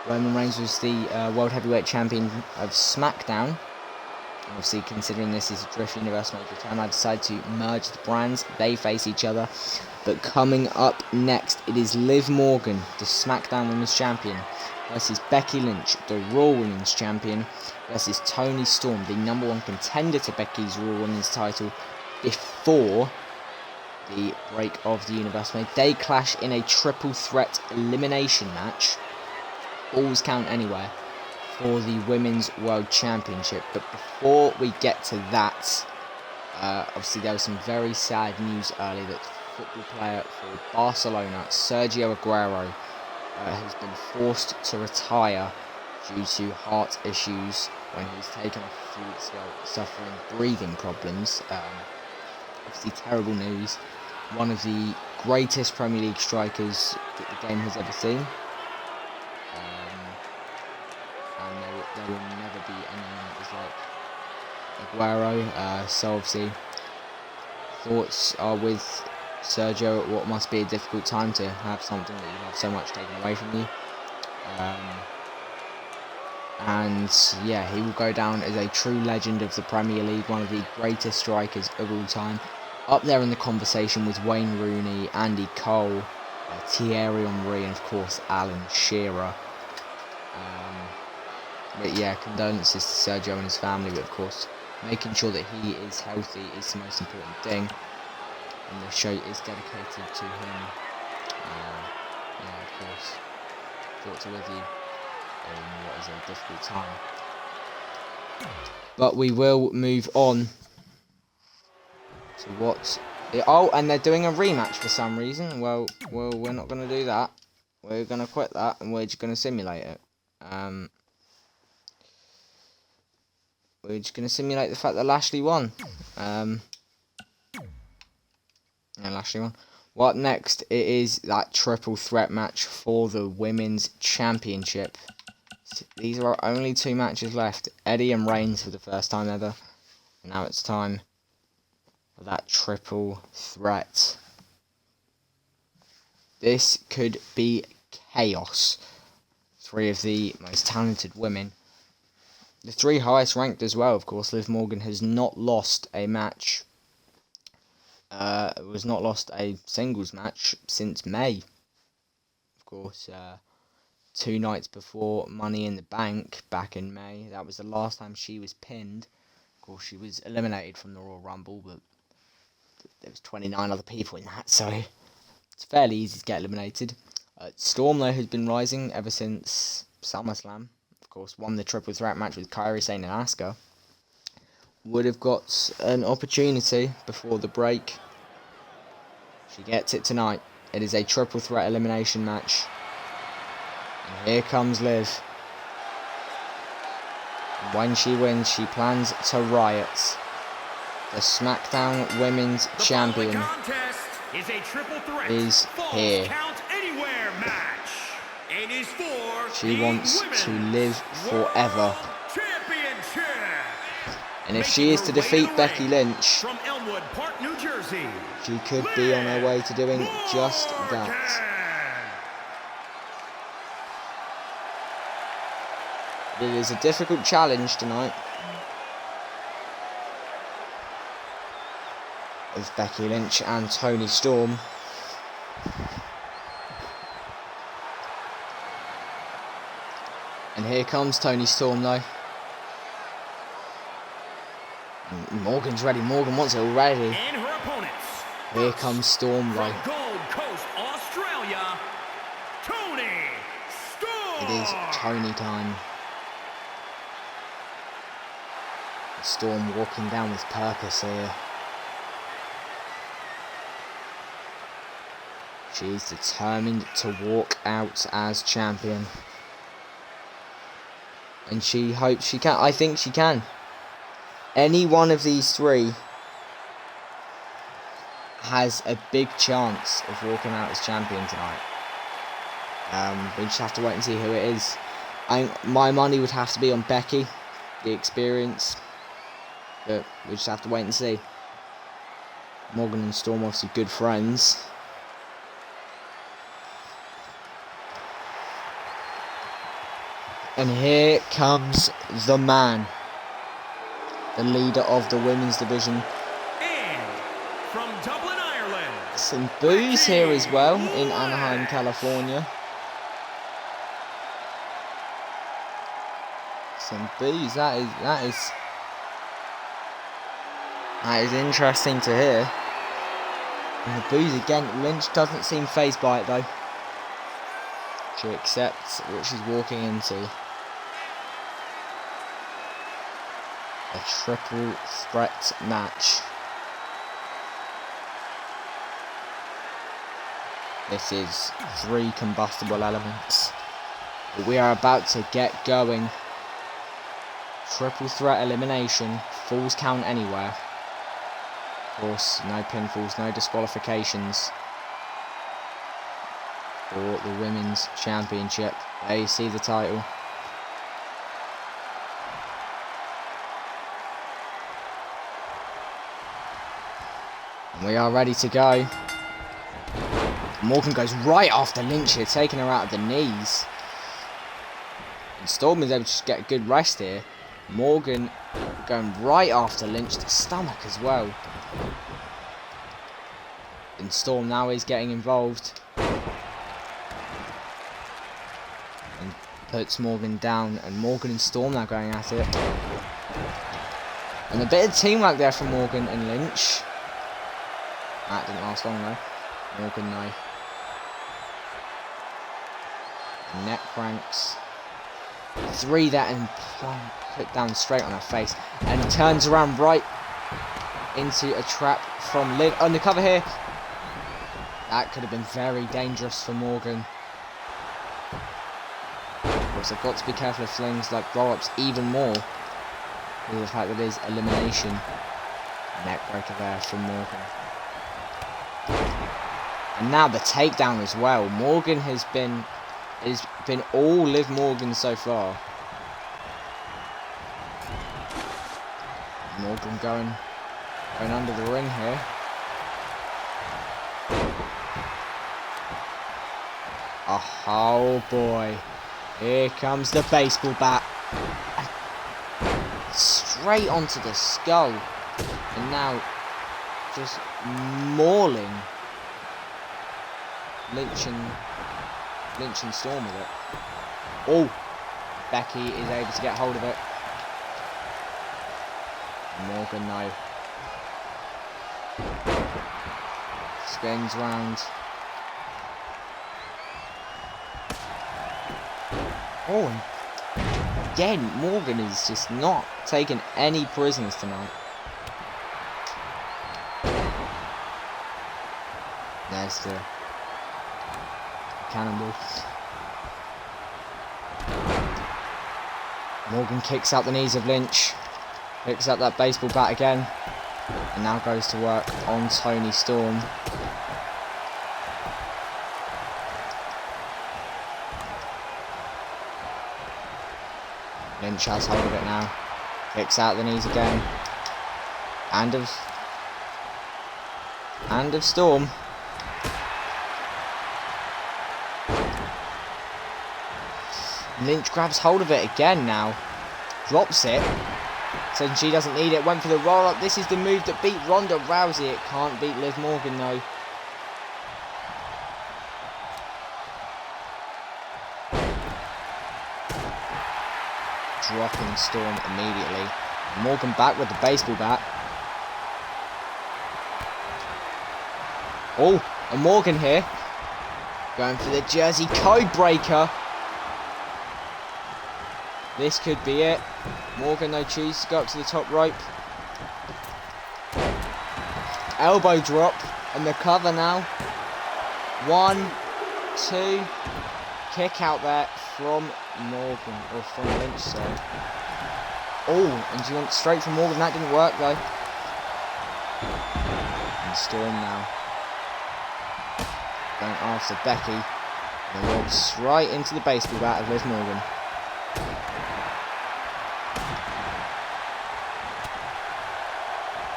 Roman Reigns was the World Heavyweight Champion of SmackDown. Obviously, considering this is a DriFt Universe Major Time, I decided to merge the brands. They face each other. But coming up next, it is Liv Morgan, the SmackDown Women's Champion, versus Becky Lynch, the Raw Women's Champion, versus Toni Storm, the #1 contender to Becky's Raw Women's title, before the break of the Universe Major. They clash in a triple threat elimination match. Always count anywhere. For the Women's World Championship. But before we get to that, obviously there was some very sad news earlier that football player for Barcelona, Sergio Aguero, has been forced to retire due to heart issues when he was taken off a few weeks ago, suffering breathing problems. Obviously terrible news. One of the greatest Premier League strikers that the game has ever seen. There will never be anyone that is like Aguero. So obviously, thoughts are with Sergio at what must be a difficult time to have something that you have so much taken away from you. And yeah, he will go down as a true legend of the Premier League, one of the greatest strikers of all time. Up there in the conversation with Wayne Rooney, Andy Cole, Thierry Henry, and of course Alan Shearer. But yeah, condolences to Sergio and his family, but of course, making sure that he is healthy is the most important thing. And the show is dedicated to him. Yeah, of course, thoughts are with you in what is a difficult time. But we will move on to what... Oh, and they're doing a rematch for some reason. Well, we're not going to do that. We're going to quit that, and we're just going to simulate it. We're just going to simulate the fact that Lashley won. Yeah, Lashley won. What next? It is that triple threat match for the Women's Championship. These are our only 2 matches left. Eddie and Reigns for the first time ever. Now it's time for that triple threat. This could be chaos. 3 of the most talented women. The 3 highest ranked as well, of course. Liv Morgan has not lost a match. Was not lost a singles match since May. Of course, 2 nights before Money in the Bank back in May. That was the last time she was pinned. Of course, she was eliminated from the Royal Rumble, but there was 29 other people in that, so it's fairly easy to get eliminated. Storm, though, has been rising ever since SummerSlam. Of course, won the triple threat match with Kairi Sane and Asuka. Would have got an opportunity before the break. She gets it tonight. It is a triple threat elimination match. And here comes Liv. And when she wins, she plans to riot. The SmackDown Women's Champion is here. She wants to live forever. And if she is to defeat Becky Lynch, from Elmwood Park, New Jersey, Jersey. She could be on her way to doing just that. It is a difficult challenge tonight. With Becky Lynch and Toni Storm. And here comes Toni Storm though. And Morgan's ready. Morgan wants it already. And her opponents. Here comes Storm though. From Gold Coast, Australia, Toni Storm. It is Toni time. Storm walking down with purpose here. She's determined to walk out as champion. And she hopes she can. I think she can. Any one of these three has a big chance of walking out as champion tonight. We just have to wait and see who it is. My money would have to be on Becky, the experience. But we just have to wait and see. Morgan and Storm obviously good friends. And here comes the man. The leader of the women's division. And from Dublin, Ireland. Some boos here as well in Anaheim, California. Some boos. That is interesting to hear. And the boos again. Lynch doesn't seem fazed by it though. She accepts what she's walking into. A triple threat match. This is 3 combustible elements. But we are about to get going. Triple threat elimination. Falls count anywhere. Of course, no pinfalls, no disqualifications. For the Women's Championship. There you see the title. And we are ready to go. Morgan goes right after Lynch here, taking her out of the knees. And Storm is able to just get a good rest here. Morgan going right after Lynch, the stomach as well. And Storm now is getting involved. And puts Morgan down, and Morgan and Storm now going at it. And a bit of teamwork there from Morgan and Lynch. That didn't last long though. Morgan though. Neck cranks. 3 there and put down straight on her face. And turns around right into a trap from Liv. Undercover here. That could have been very dangerous for Morgan. Of course, I've got to be careful of things like roll-ups even more. With the fact that it is elimination. Neck breaker there from Morgan. And now the takedown as well. Morgan has been all Liv Morgan so far. Morgan going under the ring here. Oh boy. Here comes the baseball bat. Straight onto the skull. And now just mauling Lynch and Storm with it. Oh, Becky is able to get hold of it. Morgan now spins round. Oh, and again, Morgan is just not taking any prisoners tonight. There's the cannonball. Morgan kicks out the knees of Lynch. Picks up that baseball bat again. And now goes to work on Toni Storm. Lynch has hold of it now. Kicks out the knees again. And Hand of Storm. Lynch grabs hold of it again now. Drops it. Said she doesn't need it. Went for the roll-up. This is the move that beat Ronda Rousey. It can't beat Liv Morgan, though. Dropping Storm immediately. Morgan back with the baseball bat. Oh, and Morgan here. Going for the Jersey code breaker. This could be it. Morgan, though, chooses to go up to the top rope. Elbow drop. And the cover now. 1, 2. Kick out there from Morgan. Or from Lynch, sorry. Oh, and she went straight from Morgan. That didn't work, though. And Storm now. Going after Becky. And walks right into the baseball bat of Liv Morgan.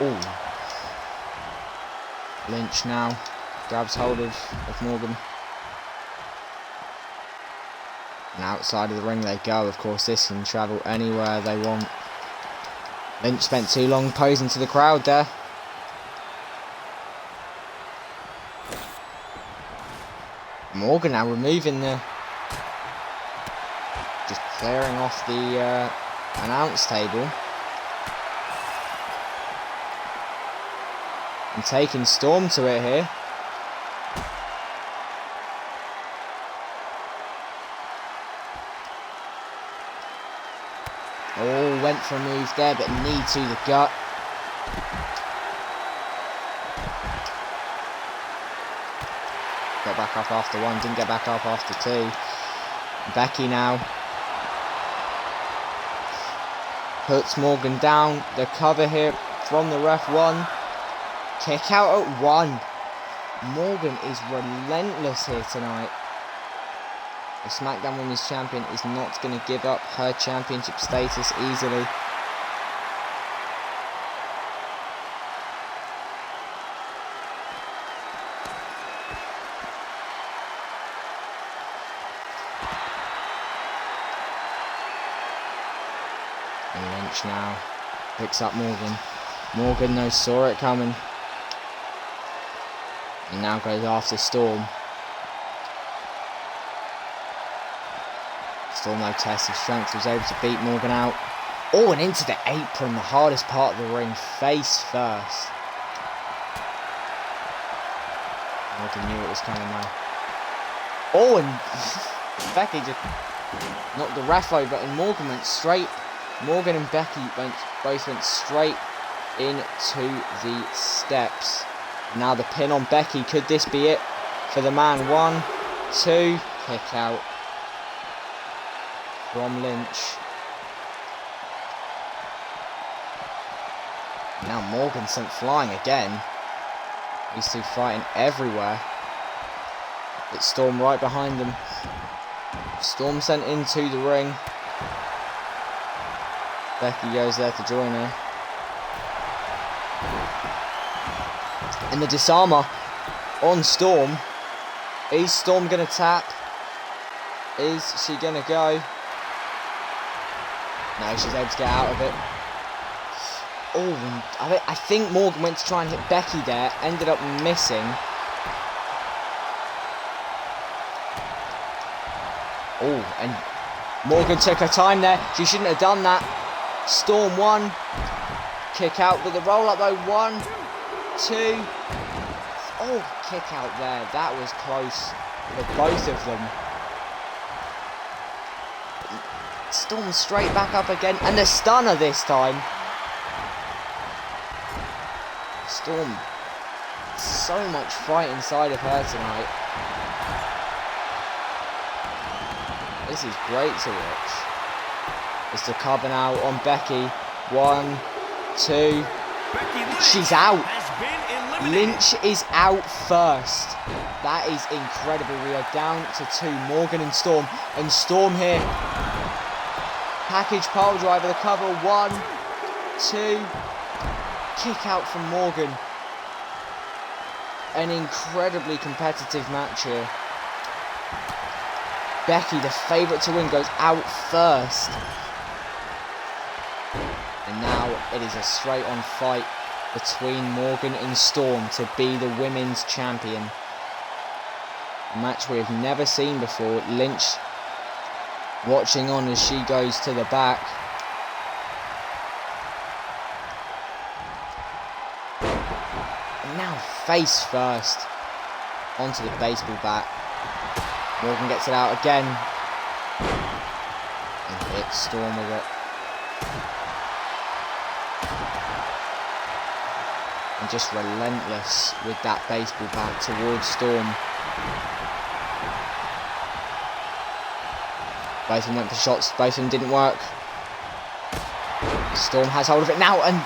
Ooh. Lynch now grabs hold of Morgan. And outside of the ring they go. Of course, this can travel anywhere they want. Lynch spent too long posing to the crowd there. Morgan now removing the... just clearing off the announce table. And taking Storm to it here. Oh, went for a move there, but knee to the gut. Got back up after 1, didn't get back up after 2. Becky now puts Morgan down. The cover here from the ref. 1. Kick out at 1. Morgan is relentless here tonight. The SmackDown Women's Champion is not going to give up her championship status easily. And Lynch now picks up Morgan. Morgan, though, saw it coming. And now goes after Storm. Storm, though, tests his strength, was able to beat Morgan out. Oh, and into the apron, the hardest part of the ring, face first. Morgan knew it was coming now. Oh, and Becky just knocked the ref over, and Morgan went straight. Morgan and Becky both went straight into the steps. Now the pin on Becky. Could this be it for the man? 1, 2. Kick out from Lynch. Now Morgan sent flying again. These two fighting everywhere. It's Storm right behind them. Storm sent into the ring. Becky goes there to join her. And the disarmer on Storm. Is Storm going to tap? Is she going to go? No, she's able to get out of it. Oh, I think Morgan went to try and hit Becky there. Ended up missing. Oh, and Morgan took her time there. She shouldn't have done that. Storm 1. Kick out with the roll up though. 1, 2. Oh, kick out there. That was close for both of them. Storm straight back up again. And the stunner this time. Storm. So much fight inside of her tonight. This is great to watch. It's the cover now on Becky. 1, 2. She's out. Lynch is out first. That is incredible. We are down to 2. Morgan and Storm. And Storm here. Package pile driver. The cover. 1, 2. Kick out from Morgan. An incredibly competitive match here. Becky, the favourite to win, goes out first. And now it is a straight-on fight between Morgan and Storm to be the women's champion. A match we have never seen before. Lynch watching on as she goes to the back. And now face first onto the baseball bat. Morgan gets it out again and hits Storm with it. And just relentless with that baseball bat towards Storm. Both of them went for shots, both of them didn't work. Storm has hold of it now, and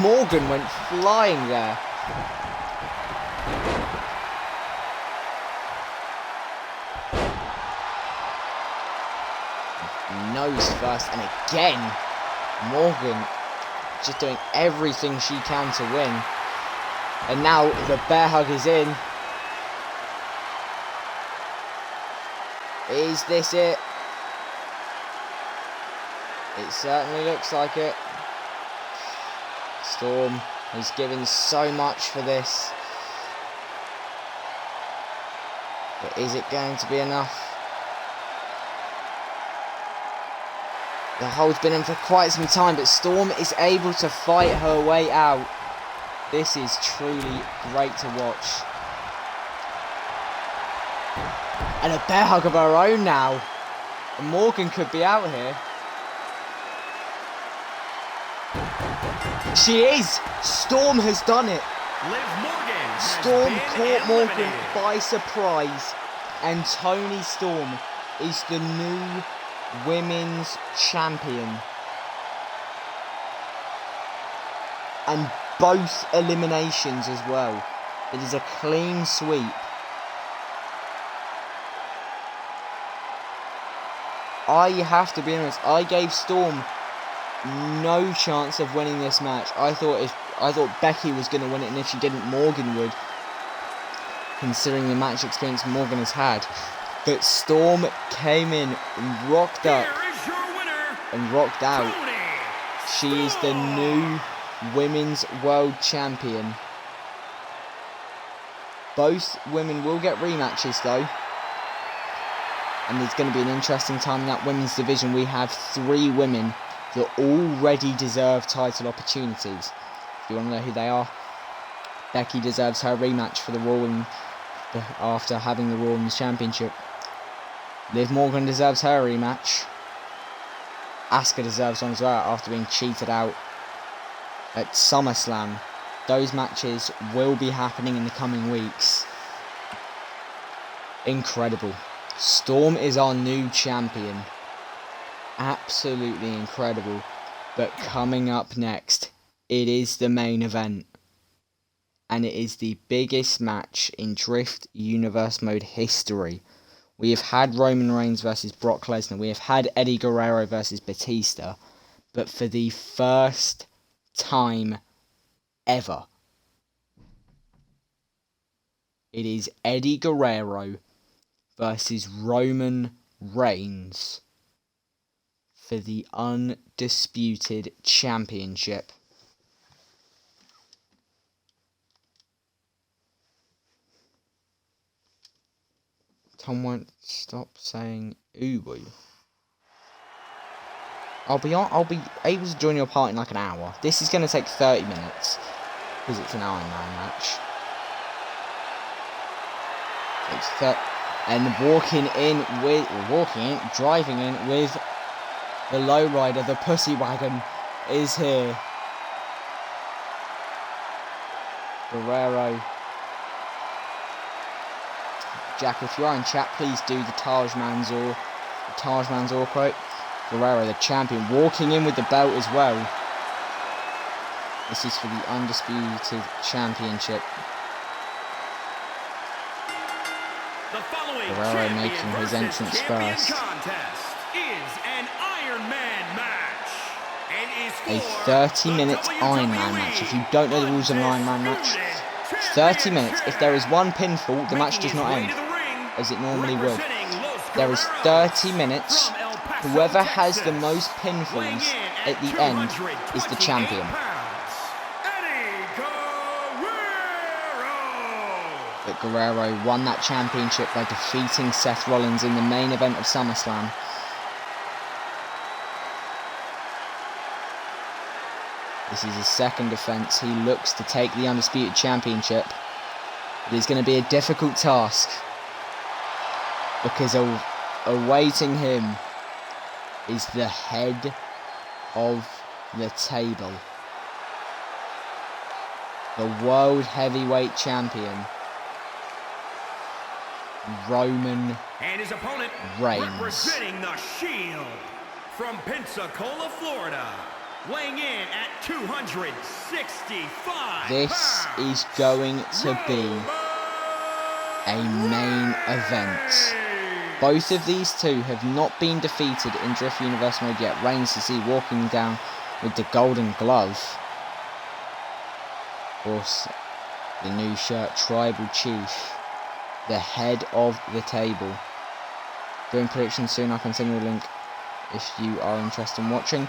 Morgan went flying there. Nose first, and again, Morgan just doing everything she can to win. And now the bear hug is in. Is this it? It certainly looks like it. Storm has given so much for this. But is it going to be enough? The hold's been in for quite some time, but Storm is able to fight her way out. This is truly great to watch. And a bear hug of her own now. And Morgan could be out here. She is! Storm has done it! Storm caught Morgan by surprise. And Toni Storm is the new women's champion. And both eliminations as well. It is a clean sweep. I have to be honest, I gave Storm no chance of winning this match. I thought Becky was going to win it, and if she didn't, Morgan would, considering the match experience Morgan has had. But Storm came in, rocked up, and rocked out. She is the new Women's World Champion. Both women will get rematches though. And it's going to be an interesting time in that women's division. We have 3 women that already deserve title opportunities. If you want to know who they are, Becky deserves her rematch for the Raw after having the Raw Women's Championship. Liv Morgan deserves her rematch. Asuka deserves one as well after being cheated out at SummerSlam. Those matches will be happening in the coming weeks. Incredible. Storm is our new champion. Absolutely incredible. But coming up next, it is the main event. And it is the biggest match in DriFt Universe Mode history. We have had Roman Reigns versus Brock Lesnar. We have had Eddie Guerrero versus Batista. But for the first time ever, it is Eddie Guerrero versus Roman Reigns for the Undisputed Championship. Tom won't stop saying ooh. I'll be able to join your party in like an hour. This is going to take 30 minutes because it's an Iron Man match. And driving in with the lowrider, the pussy wagon, is here. Guerrero. Jack, if you are in chat, please do the Taj Mansour quote. Guerrero, the champion, walking in with the belt as well. This is for the Undisputed Championship. Guerrero making his entrance first. A 30-minute Iron Man match. If you don't know the rules of an Iron Man match, 30 minutes. If there is one pinfall, the match does not end, as it normally will. There is 30 minutes. Whoever has the most pinfalls at the end is the champion. But Guerrero won that championship by defeating Seth Rollins in the main event of SummerSlam. This is his second defense. He looks to take the Undisputed Championship. It is going to be a difficult task, because awaiting him is the head of the table, the World Heavyweight Champion, Roman and his opponent, Reigns. Representing the Shield from Pensacola, Florida, weighing in at 265 This is going to be a main event. Both of these two have not been defeated in DriFt Universe mode yet. Reigns, you see, walking down with the golden glove. Of course, the new shirt, Tribal Chief, the head of the table. Doing predictions soon. I'll continue the link if you are interested in watching.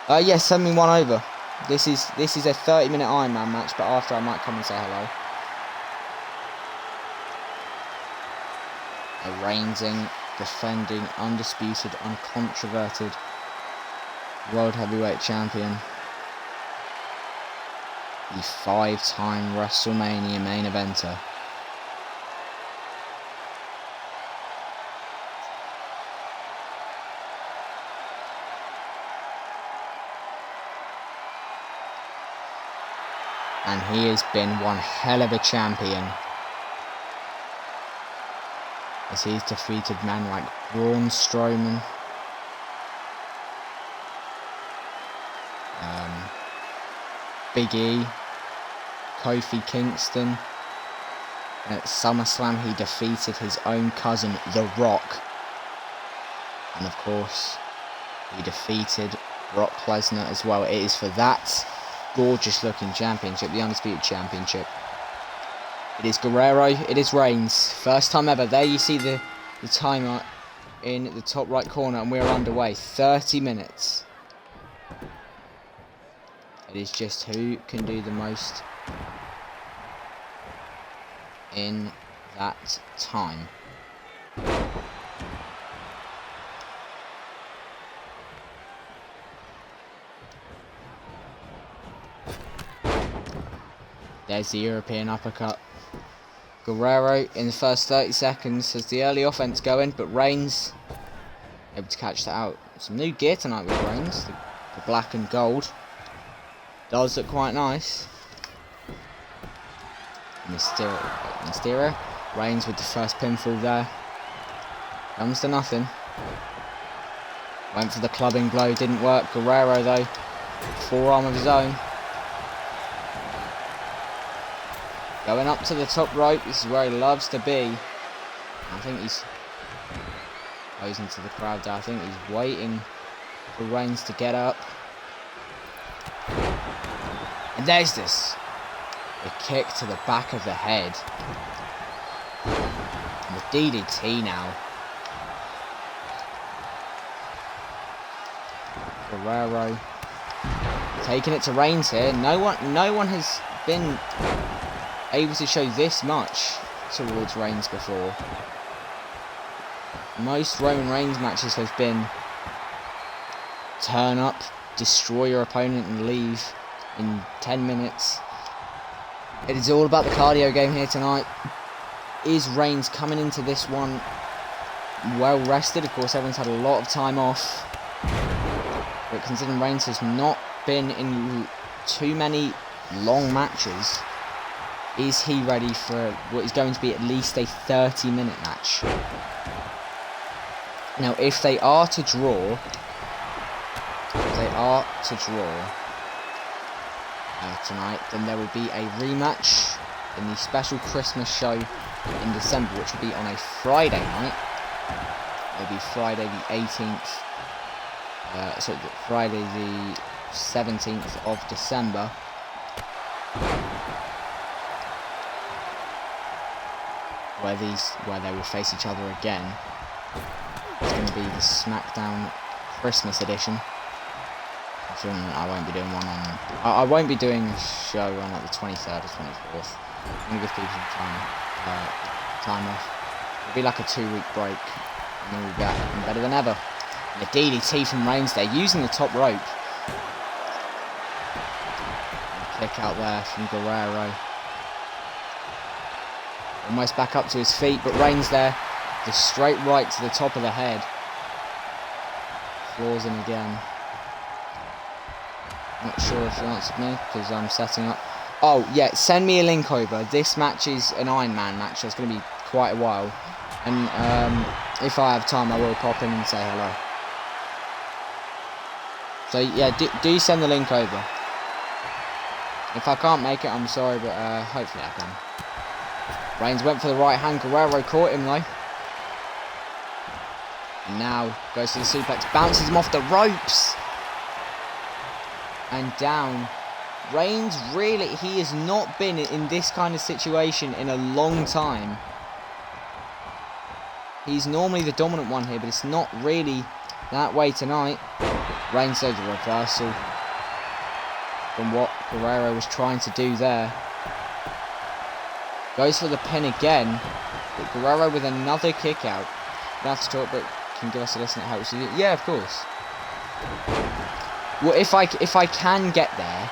Yes, send me one over. This is a 30-minute Iron Man match, but after I might come and say hello. A reigning, defending, undisputed, uncontroverted World Heavyweight Champion. The 5-time WrestleMania main eventer. And he has been one hell of a champion, as he's defeated men like Braun Strowman, Big E, Kofi Kingston. And at SummerSlam he defeated his own cousin, The Rock. And of course, he defeated Brock Lesnar as well. It is for that gorgeous looking championship, the Undisputed Championship. It is Guerrero, it is Reigns. First time ever. There you see the timer in the top right corner, and we're underway. 30 minutes. It is just who can do the most in that time. There's the European uppercut. Guerrero in the first 30 seconds has the early offense going, but Reigns able to catch that out. Some new gear tonight with Reigns. The black and gold does look quite nice. Mysterio. Reigns with the first pinfall there. Comes to nothing. Went for the clubbing blow, didn't work. Guerrero though, forearm of his own. Going up to the top rope, this is where he loves to be. I think he's goes into the crowd there. I think he's waiting for Reigns to get up. And there's this. A kick to the back of the head. And the DDT now. Guerrero taking it to Reigns here. No one has been able to show this much towards Reigns before. Most Roman Reigns matches have been turn up, destroy your opponent and leave in 10 minutes. It is all about the cardio game here tonight. Is Reigns coming into this one well rested? Of course, everyone's had a lot of time off. But considering Reigns has not been in too many long matches, is he ready for what is going to be at least a 30-minute match? Now, if they are to draw, tonight, then there will be a rematch in the special Christmas show in December, which will be on a Friday night. It will be Friday the 18th. Friday the 17th of December. where they will face each other again. It's going to be the SmackDown Christmas edition. I won't be doing one on. I won't be doing a show on like the 23rd or 24th. I'm going to give people some time off. It'll be like a 2-week break, and then we'll be back and better than ever. And the DDT from Reigns there, using the top rope. Kick out there from Guerrero. Almost back up to his feet, but Reigns there. The straight right to the top of the head. Floors him again. Not sure if you answered me, because I'm setting up. Oh, yeah, send me a link over. This match is an Iron Man match, so it's going to be quite a while. And if I have time, I will pop in and say hello. So, yeah, do send the link over. If I can't make it, I'm sorry, but hopefully I can. Reigns went for the right hand. Guerrero caught him, though. And now goes to the suplex. Bounces him off the ropes. And down. Reigns, really, he has not been in this kind of situation in a long time. He's normally the dominant one here, but it's not really that way tonight. Reigns does a reversal from what Guerrero was trying to do there. Goes for the pin again, but Guerrero with another kick out. Don't have to talk, but can give us a listen. It helps you. Yeah, of course. Well, if I can get there,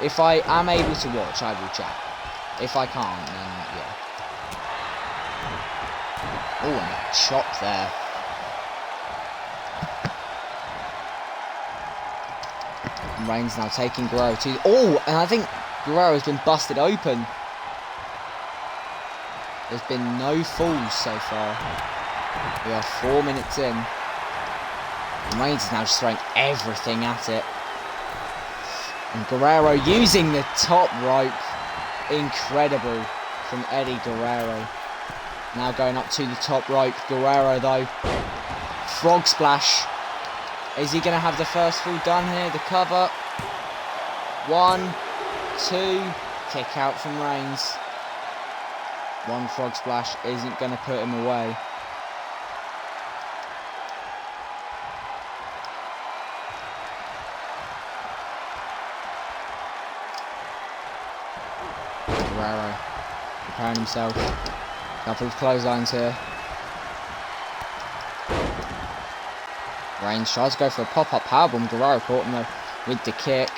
if I am able to watch, I will chat. If I can't, then yeah. Oh, and a chop there. And Reigns now taking Guerrero to. Oh, and I think Guerrero has been busted open. There's been no falls so far. We are 4 minutes in. And Reigns is now just throwing everything at it. And Guerrero using the top rope. Incredible from Eddie Guerrero. Now going up to the top rope. Guerrero though. Frog splash. Is he going to have the first fall done here? The cover. 1, 2. Kick out from Reigns. One frog splash isn't going to put him away. Guerrero preparing himself. Couple of clotheslines here. Reigns tries to go for a pop-up powerbomb. Guerrero caught him though with the kick.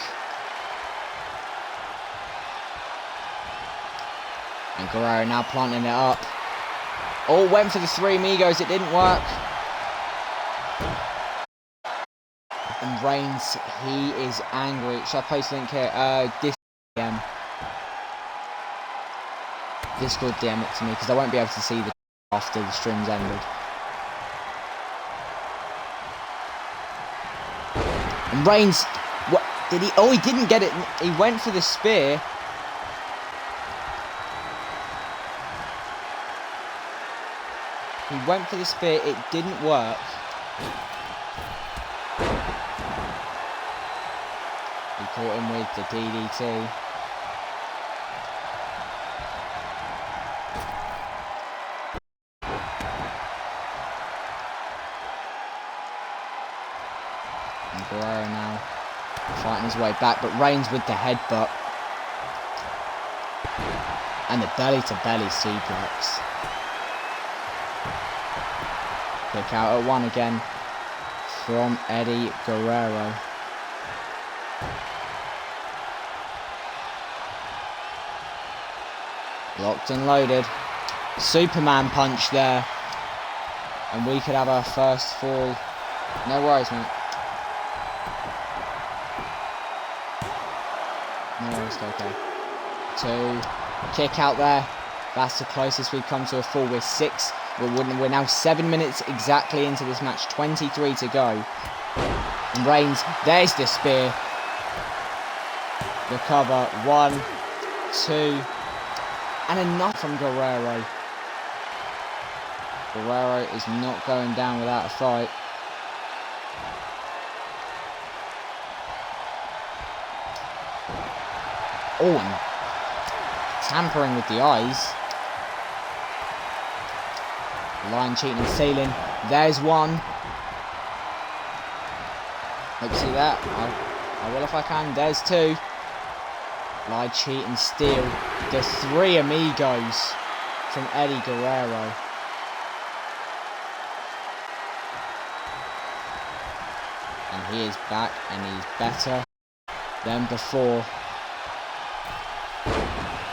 And Guerrero now planting it up. Oh, went for the Three Amigos. It didn't work. And Reigns, he is angry. Should I post a link here? Discord DM it to me, because I won't be able to see the after the stream's ended. And Reigns, what did he? Oh, he didn't get it. He went for the spear. He went for the spear. It didn't work. He caught him with the DDT. And Guerrero now fighting his way back, but Reigns with the headbutt. And the belly-to-belly suplex. Kick out at 1 again from Eddie Guerrero. Locked and loaded. Superman punch there. And we could have our first fall. No worries, mate. No worries, okay. 2. Kick out there. That's the closest we've come to a fall. We're now 7 minutes exactly into this match. 23 to go. And Reigns, there's the spear. The cover. 1, 2. And enough from Guerrero. Guerrero is not going down without a fight. Oh, and tampering with the eyes. Line, cheating and stealing. There's one. Hope you see that. I will if I can. There's two. Lie, cheat and steal. The three amigos from Eddie Guerrero. And he is back and he's better than before.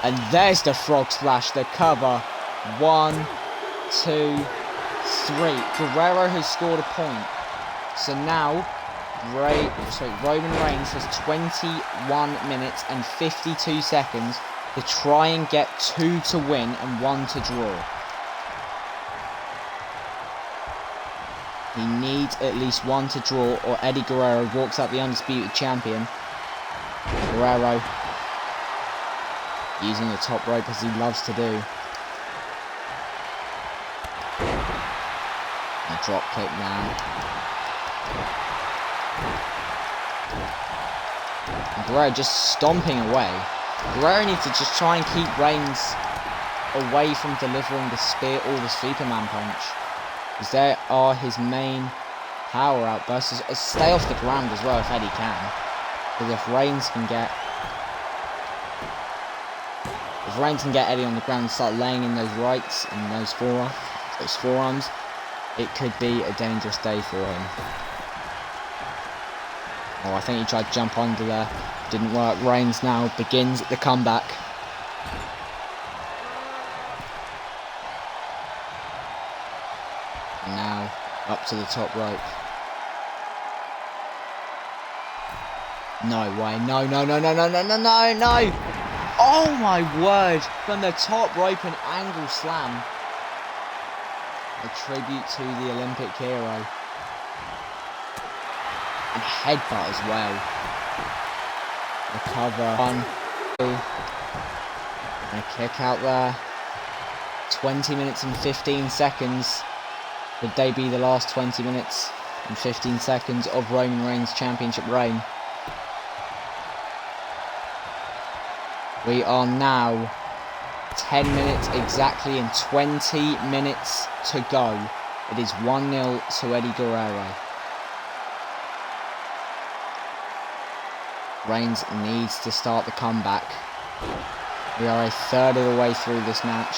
And there's the frog splash, the cover. 1, 2, 3. Guerrero has scored a point. So now Roman Reigns has 21 minutes and 52 seconds to try and get 2 to win and 1 to draw. He needs at least 1 to draw or Eddie Guerrero walks out the Undisputed Champion. Guerrero using the top rope as he loves to do. A drop kick now. And Guerrero just stomping away. Guerrero needs to just try and keep Reigns away from delivering the spear or the Superman punch. Because they are his main power outbursts. Stay off the ground as well if Eddie can. Because if Reigns can get Eddie on the ground and start laying in those rights and those forearms, it could be a dangerous day for him. Oh, I think he tried to jump under there. Didn't work. Reigns now begins the comeback. And now up to the top rope. No way. No. Oh my word. From the top rope, an angle slam. A tribute to the Olympic hero. And headbutt as well. The cover. 1, 2. And a kick out there. 20 minutes and 15 seconds. Would they be the last 20 minutes and 15 seconds of Roman Reigns' championship reign? We are now 10 minutes exactly and 20 minutes to go. It is 1-0 to Eddie Guerrero. Reigns needs to start the comeback. We are a third of the way through this match.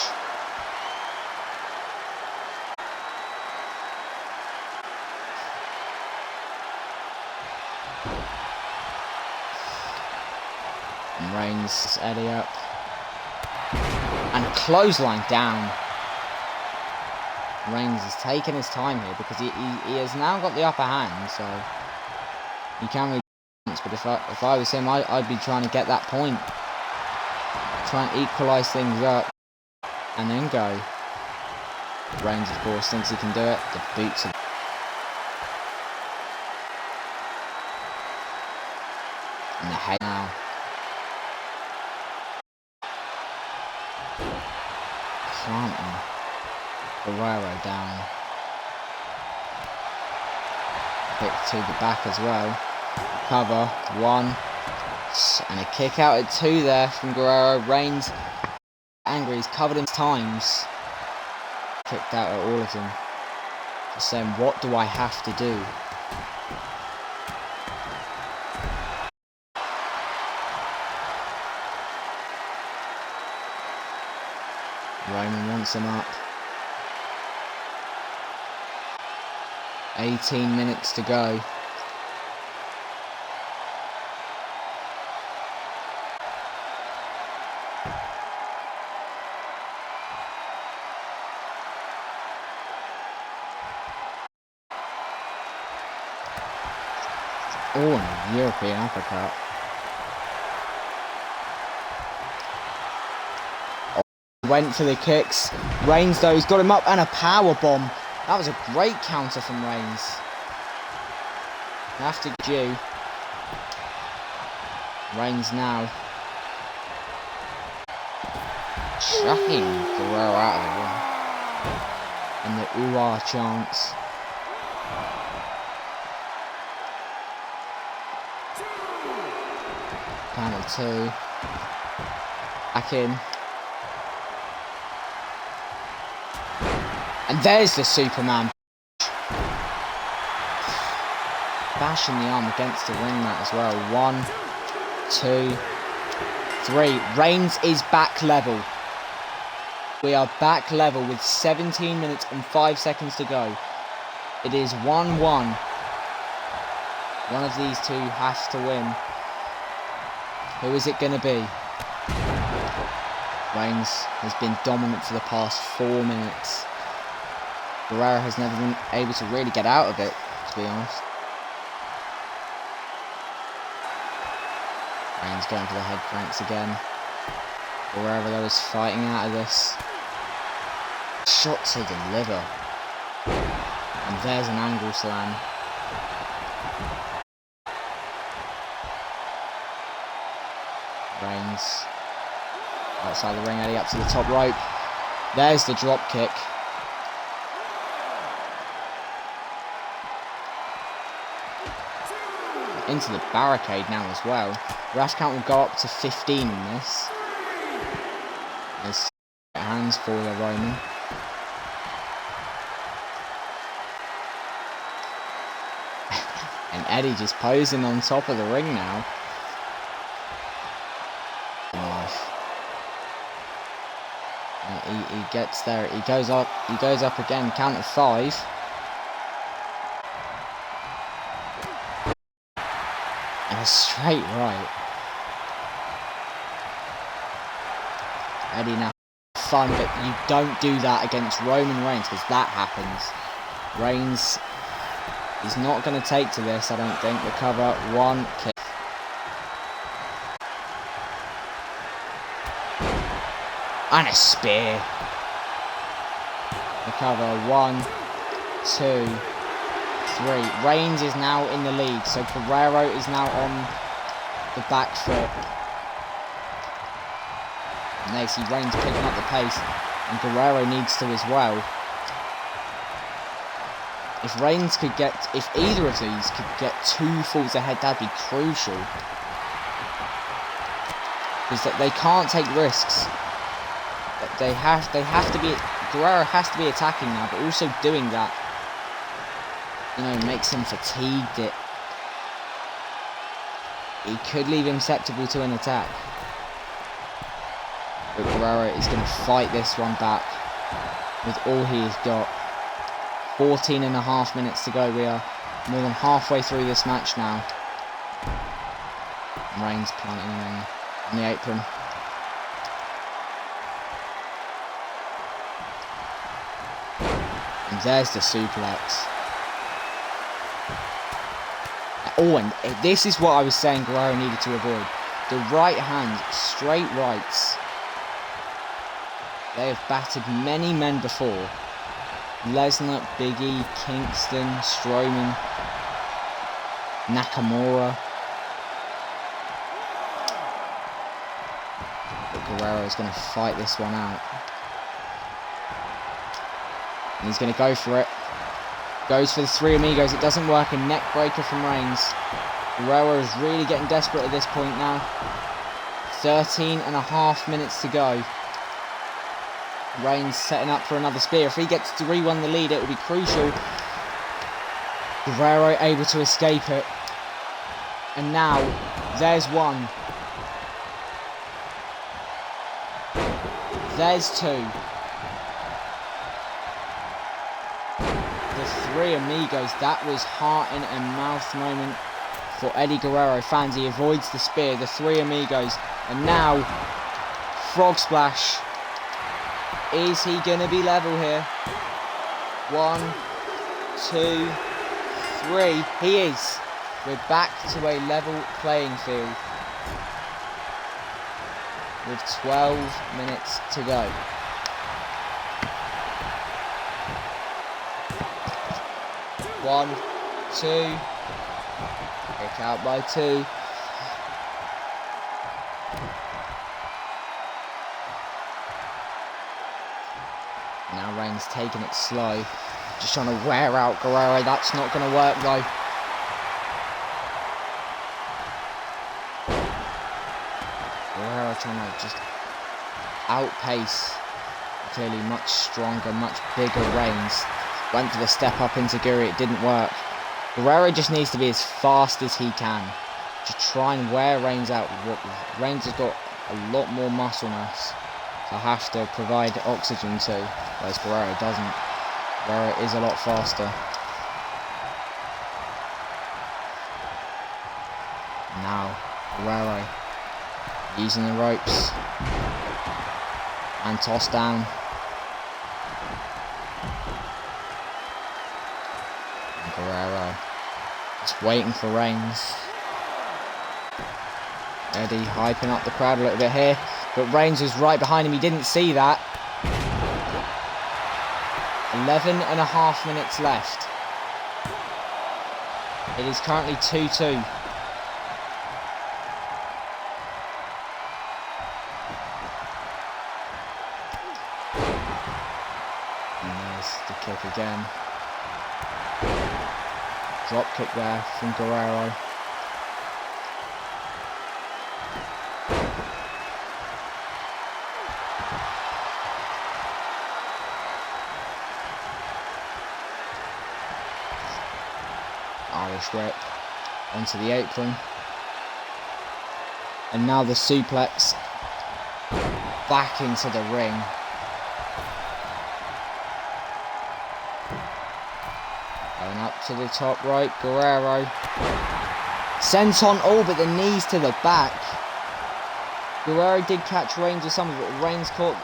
And Reigns, Eddie up. And a clothesline down. Reigns is taking his time here because he has now got the upper hand, so he can really. But if I was him, I'd be trying to get that point, try and equalise things up, and then go. Reigns, of course, thinks he can do it. The boots are. And the head now. Planting Guerrero down. Kick to the back as well. Cover, 1, and a kick out at 2 there from Guerrero. Reigns angry, he's covered him times. Kicked out at all of them. Just saying, what do I have to do? Roman wants him up. 18 minutes to go. Oh, and a European uppercut. Oh, went for the kicks. Reigns, though, he's got him up and a power bomb. That was a great counter from Reigns. After Jew. Reigns now. Chucking Guerrero out of the ring. And the ooh-ah chants. Count of 2. Back in. And there's the Superman. Bashing the arm against the ring mat as well. 1, 2, 3. Reigns is back level. We are back level with 17 minutes and 5 seconds to go. It is 1-1. One of these two has to win. Who is it going to be? Reigns has been dominant for the past 4 minutes. Guerrero has never been able to really get out of it, to be honest. Reigns going for the head cranks again. Guerrero though is fighting out of this. Shot to the liver. And there's an angle slam. Reigns outside the ring, Eddie up to the top rope. There's the drop kick. Into the barricade now as well. Ref count will go up to 15 in this. There's hands for the Roman. And Eddie just posing on top of the ring now. Nice. He gets there. He goes up again. Count of 5. And a straight right. Eddie now fun, but you don't do that against Roman Reigns because that happens. Reigns is not going to take to this, I don't think. The cover, 1 kick. And a spear. The cover, 1, 2, 3. Reigns is now in the lead, so Guerrero is now on the back foot. And there you see Reigns picking up the pace, and Guerrero needs to as well. If Reigns could get, if either of these could get 2 falls ahead, that'd be crucial. Because that they can't take risks. They have to be. Guerrero has to be attacking now, but also doing that, you know, makes him fatigued. He could leave him susceptible to an attack. But Guerrero is going to fight this one back with all he's got. 14.5 minutes to go. We are more than halfway through this match now. Reigns planting on the apron. And there's the suplex. Oh, and this is what I was saying Guerrero needed to avoid. The right hand, straight rights. They have battered many men before. Lesnar, Biggie, Kingston, Strowman, Nakamura. But Guerrero is going to fight this one out. And he's going to go for it. Goes for the 3 amigos. It doesn't work. A neck breaker from Reigns. Guerrero is really getting desperate at this point now. 13.5 minutes to go. Reigns setting up for another spear. If he gets to re-win the lead, it will be crucial. Guerrero able to escape it. And now, there's 1. There's 2. The 3 amigos. That was heart in a mouth moment for Eddie Guerrero fans. He avoids the spear. The 3 amigos. And now, frog splash. Is he going to be level here? 1, 2, 3. He is. We're back to a level playing field. With 12 minutes to go. One, 2. Kick out by 2. Now Reigns taking it slow. Just trying to wear out Guerrero. That's not going to work though. Guerrero trying to just outpace clearly much stronger, much bigger Reigns. Went for the step up into Guri, it didn't work. Guerrero just needs to be as fast as he can to try and wear Reigns out. Reigns has got a lot more muscle mass to have to provide oxygen to, whereas Guerrero doesn't. Guerrero is a lot faster. Now, Guerrero using the ropes and toss down. And Guerrero just waiting for Reigns. Eddie hyping up the crowd a little bit here, but Reigns was right behind him. He didn't see that. 11.5 minutes left. It is currently 2-2. The kick again. Drop kick there from Guerrero. Irish whip onto the apron. And now the suplex back into the ring. Going up to the top right, Guerrero. Senton, oh, but the knees to the back. Guerrero did catch Reigns with some of it. Reigns caught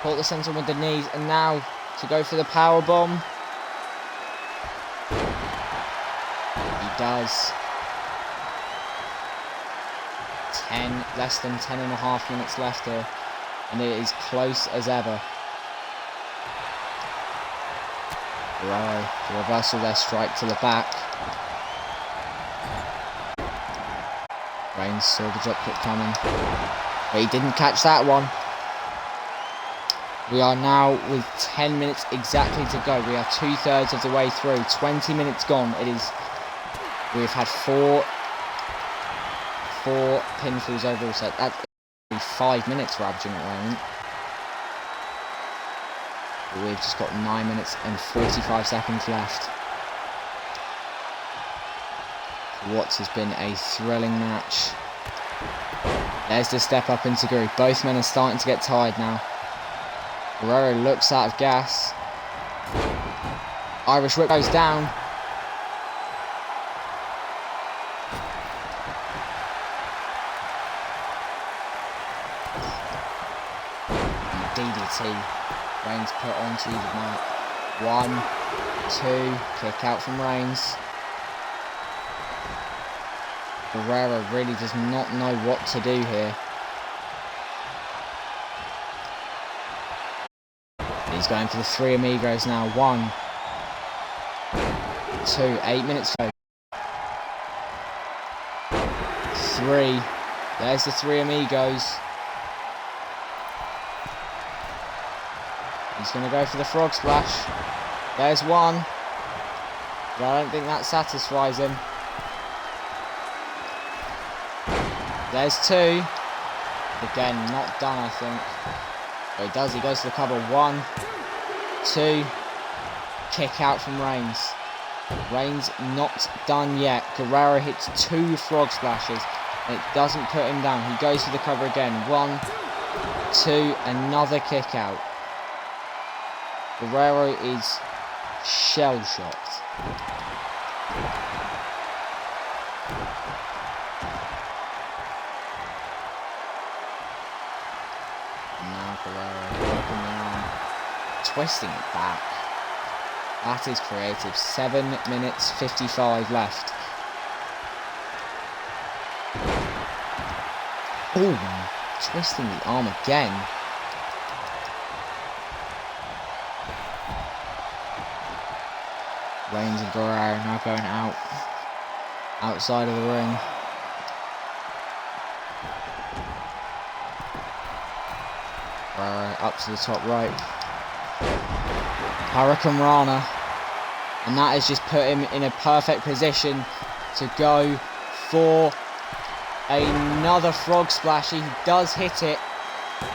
the Senton with the knees, and now to go for the power bomb. He does. Less than 10.5 minutes left here, and it is close as ever. Guerrero, the reversal there, strike to the back. Reigns saw the dropkick coming, but he didn't catch that one. We are now with 10 minutes exactly to go. We are 2/3 of the way through. 20 minutes gone. We've had four pinfalls overall, so that's 5 minutes ravaging at the moment. We've just got 9 minutes and 45 seconds left. What has been a thrilling match. There's the step up into Guri. Both men are starting to get tired now. Guerrero looks out of gas. Irish whip goes down. And DDT. Reigns put onto the mat. 1, 2, kick out from Reigns. Guerrero really does not know what to do here. He's going for the three amigos now. 1, 2, 8 minutes to go. 3. There's the three amigos. He's going to go for the frog splash. There's 1. But I don't think that satisfies him. There's 2. Again, not done, I think. But he does. He goes to the cover. 1, 2. Kick out from Reigns. Reigns not done yet. Guerrero hits 2 frog splashes. And it doesn't put him down. He goes for the cover again. 1, 2. Another kick out. Guerrero is shell-shocked. Now Guerrero working the arm, twisting it back. That is creative. 7 minutes 55 left. Oh, twisting the arm again. Reigns and Guerrero now going outside of the ring. Guerrero up to the top right. Hurricane Rana. And that has just put him in a perfect position to go for another frog splash. He does hit it.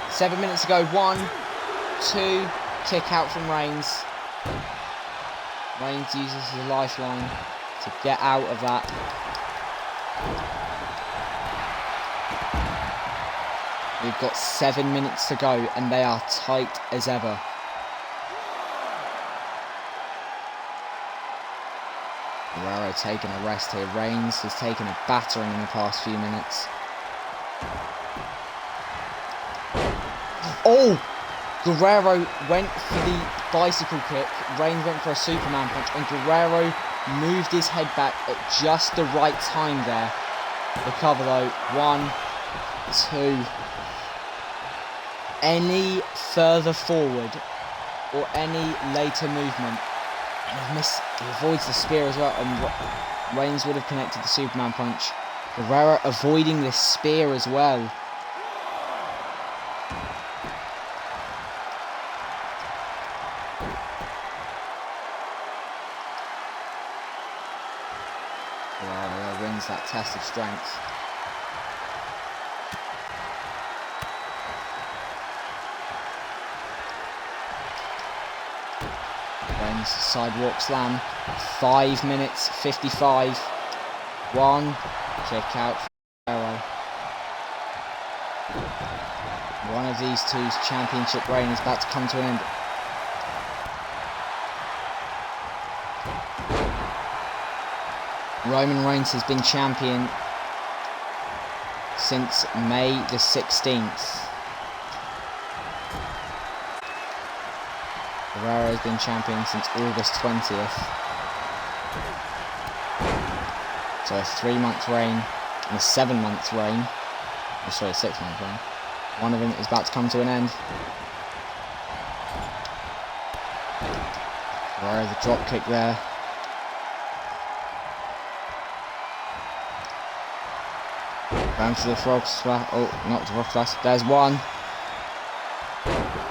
7 minutes to go. 1, 2, kick out from Reigns. Reigns uses his lifeline to get out of that. We've got 7 minutes to go and they are tight as ever. Guerrero taking a rest here. Reigns has taken a battering in the past few minutes. Oh! Guerrero went for the bicycle kick. Reigns went for a Superman punch and Guerrero moved his head back at just the right time there. The cover though. 1, 2. Any further forward or any later movement. And he avoids the spear as well, and Reigns would have connected the Superman punch. Guerrero avoiding this spear as well. Guerrero wins that test of strength. Sidewalk slam. 5 minutes 55. 1 kick out for Guerrero. One of these two's championship reign is about to come to an end. Roman Reigns has been champion since May the 16th. Guerrero has been champion since August 20th. So a 3-month reign and a 7-month reign. Oh, sorry, a 6-month reign. One of them is about to come to an end. Guerrero, the drop kick there. Going for the frog splash. Oh, not the frog splash. There's one.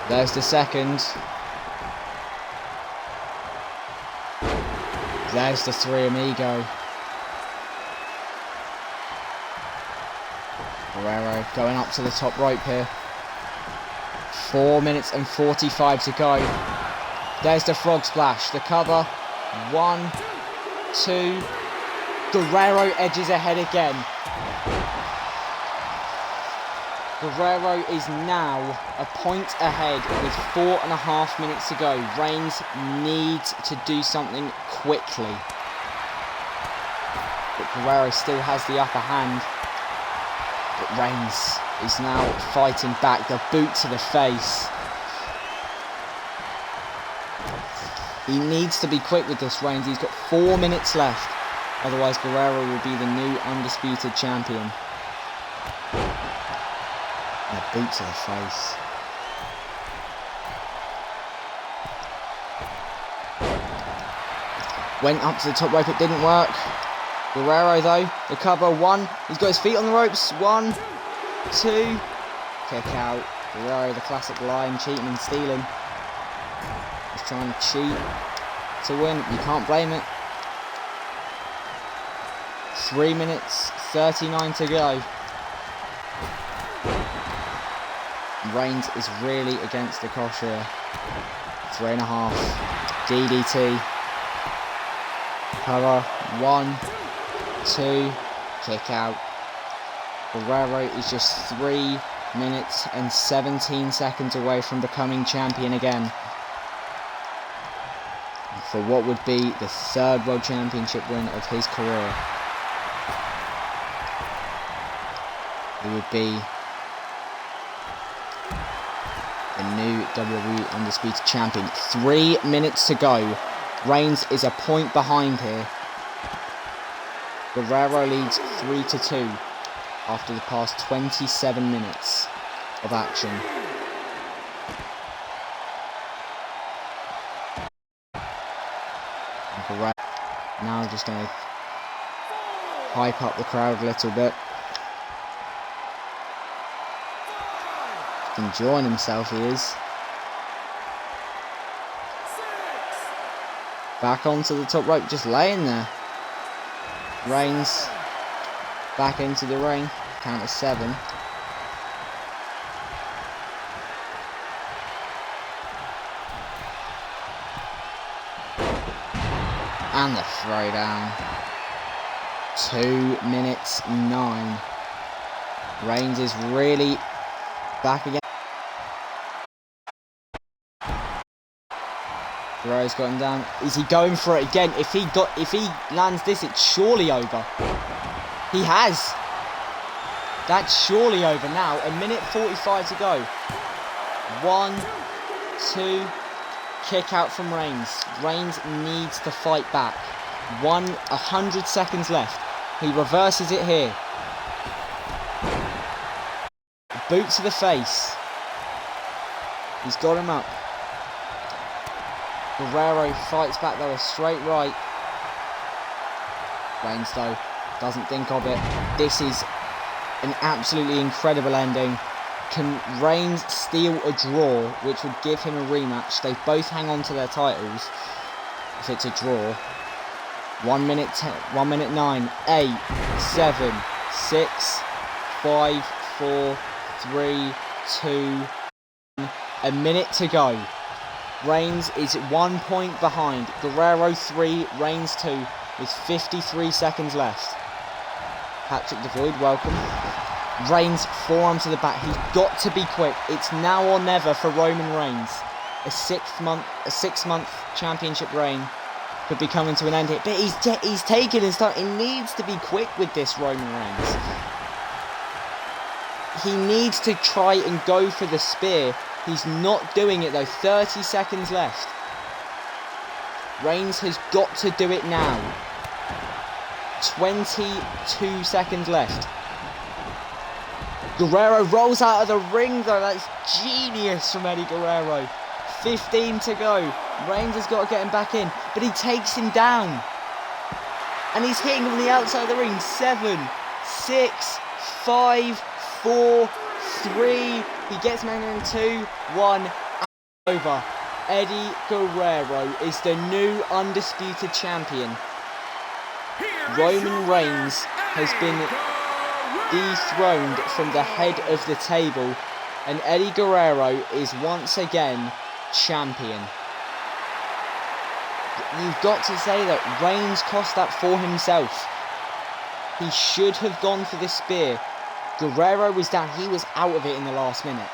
There's the second. There's the 3 amigo. Guerrero going up to the top rope here. 4 minutes and 45 to go. There's the frog splash. The cover. 1, 2. Guerrero edges ahead again. Guerrero is now a point ahead with 4.5 minutes to go. Reigns needs to do something quickly. But Guerrero still has the upper hand. But Reigns is now fighting back. The boot to the face. He needs to be quick with this, Reigns. He's got 4 minutes left. Otherwise, Guerrero will be the new undisputed champion. And a boot to the face. Went up to the top rope, it didn't work. Guerrero though, the cover, 1. He's got his feet on the ropes. 1, 2. Kick out. Guerrero, the classic lying, cheating and stealing. He's trying to cheat to win. You can't blame it. 3 minutes, 39 to go. Reigns is really against the cosh here. 3.5. DDT. Cover. 1, 2. Kick out. Guerrero is just 3 minutes and 17 seconds away from becoming champion again. For what would be the 3rd World Championship win of his career. He would be the new WWE Undisputed Champion. 3 minutes to go. Reigns is a point behind here. Guerrero leads 3-2 after the past 27 minutes of action. And Guerrero now just going to hype up the crowd a little bit. Enjoying himself, he is. Back onto the top rope, just laying there. Reigns back into the ring. Count of 7. And the throwdown. 2 minutes 9. Reigns is really back again. Guerrero's got him down. Is he going for it again? If he lands this, it's surely over. He has. That's surely over now. 1:45 to go. 1, 2. Kick out from Reigns. Reigns needs to fight back. 100 seconds left. He reverses it here. Boot to the face. He's got him up. Guerrero fights back though, a straight right. Reigns though doesn't think of it. This is an absolutely incredible ending. Can Reigns steal a draw, which would give him a rematch? They both hang on to their titles if it's a draw. 1 minute 9, 8, 7, 6, 5, 4, 3, 2, 1. A minute to go. Reigns is 1 point behind. Guerrero 3, Reigns 2, with 53 seconds left. Patrick Devoid, welcome. Reigns, forearm to the back. He's got to be quick. It's now or never for Roman Reigns. A 6-month championship reign could be coming to an end here. But he's taking his time. He needs to be quick with this, Roman Reigns. He needs to try and go for the spear. He's not doing it though. 30 seconds left. Reigns has got to do it now. 22 seconds left. Guerrero rolls out of the ring though. That's genius from Eddie Guerrero. 15 to go. Reigns has got to get him back in, but he takes him down. And he's hitting him on the outside of the ring. 7, 6, 5, 4, 3. He gets him in 2, 1. Over. Eddie Guerrero is the new undisputed champion. Roman Reigns has been dethroned from the head of the table, and Eddie Guerrero is once again champion. You've got to say that Reigns cost that for himself. He should have gone for the spear. Guerrero was down. He was out of it in the last minute.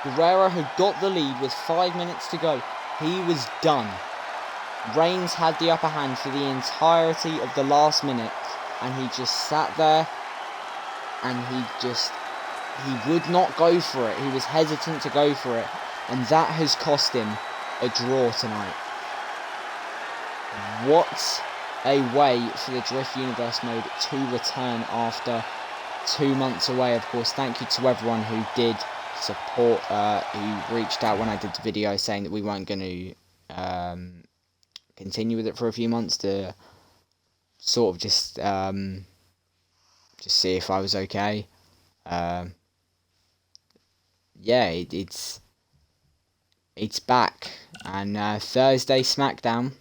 Guerrero had got the lead with 5 minutes to go. He was done. Reigns had the upper hand for the entirety of the last minute, and he just sat there and he would not go for it. He was hesitant to go for it, and that has cost him a draw tonight. What a way for the DriFt Universe mode to return after 2 months away. Of course, thank you to everyone who did support, who reached out when I did the video saying that we weren't going to continue with it for a few months to sort of just see if I was okay. Yeah, it's back, and Thursday SmackDown.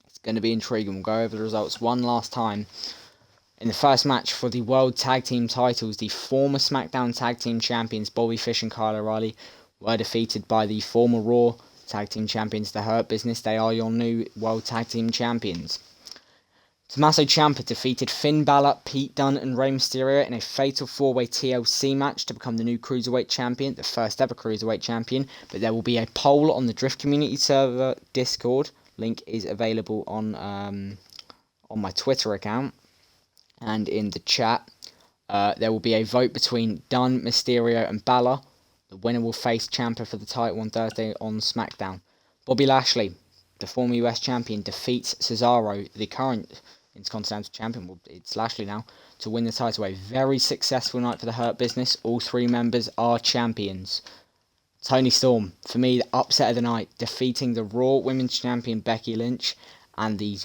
It's going to be intriguing. We'll go over the results one last time. In the first match for the World Tag Team titles, the former SmackDown Tag Team Champions Bobby Fish and Kyle O'Reilly were defeated by the former Raw Tag Team Champions, The Hurt Business. They are your new World Tag Team Champions. Tommaso Ciampa defeated Finn Balor, Pete Dunne and Rey Mysterio in a fatal 4-way TLC match to become the new Cruiserweight Champion, the first ever Cruiserweight Champion. But there will be a poll on the DriFt Community Server Discord. Link is available on my Twitter account. And in the chat, there will be a vote between Dunne, Mysterio and Balor. The winner will face Ciampa for the title on Thursday on SmackDown. Bobby Lashley, the former US champion, defeats Cesaro, the current Intercontinental Champion, well, it's Lashley now, to win the title. A very successful night for the Hurt Business. All three members are champions. Toni Storm, for me, the upset of the night, defeating the Raw Women's Champion Becky Lynch and the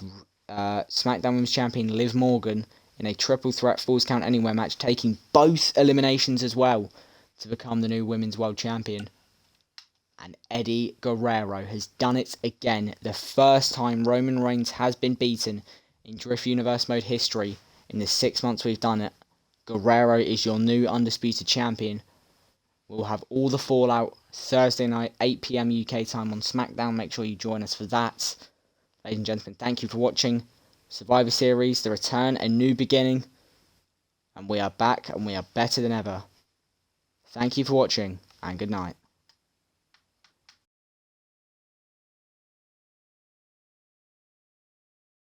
SmackDown Women's Champion Liv Morgan in a triple threat Falls Count Anywhere match, taking both eliminations as well to become the new Women's World Champion. And Eddie Guerrero has done it again. The first time Roman Reigns has been beaten in DriFt Universe mode history in the 6 months we've done it. Guerrero is your new undisputed champion. We'll have all the fallout Thursday night, 8 PM UK time on SmackDown. Make sure you join us for that. Ladies and gentlemen, thank you for watching Survivor Series, The Return, A New Beginning. And we are back, and we are better than ever. Thank you for watching, and good night.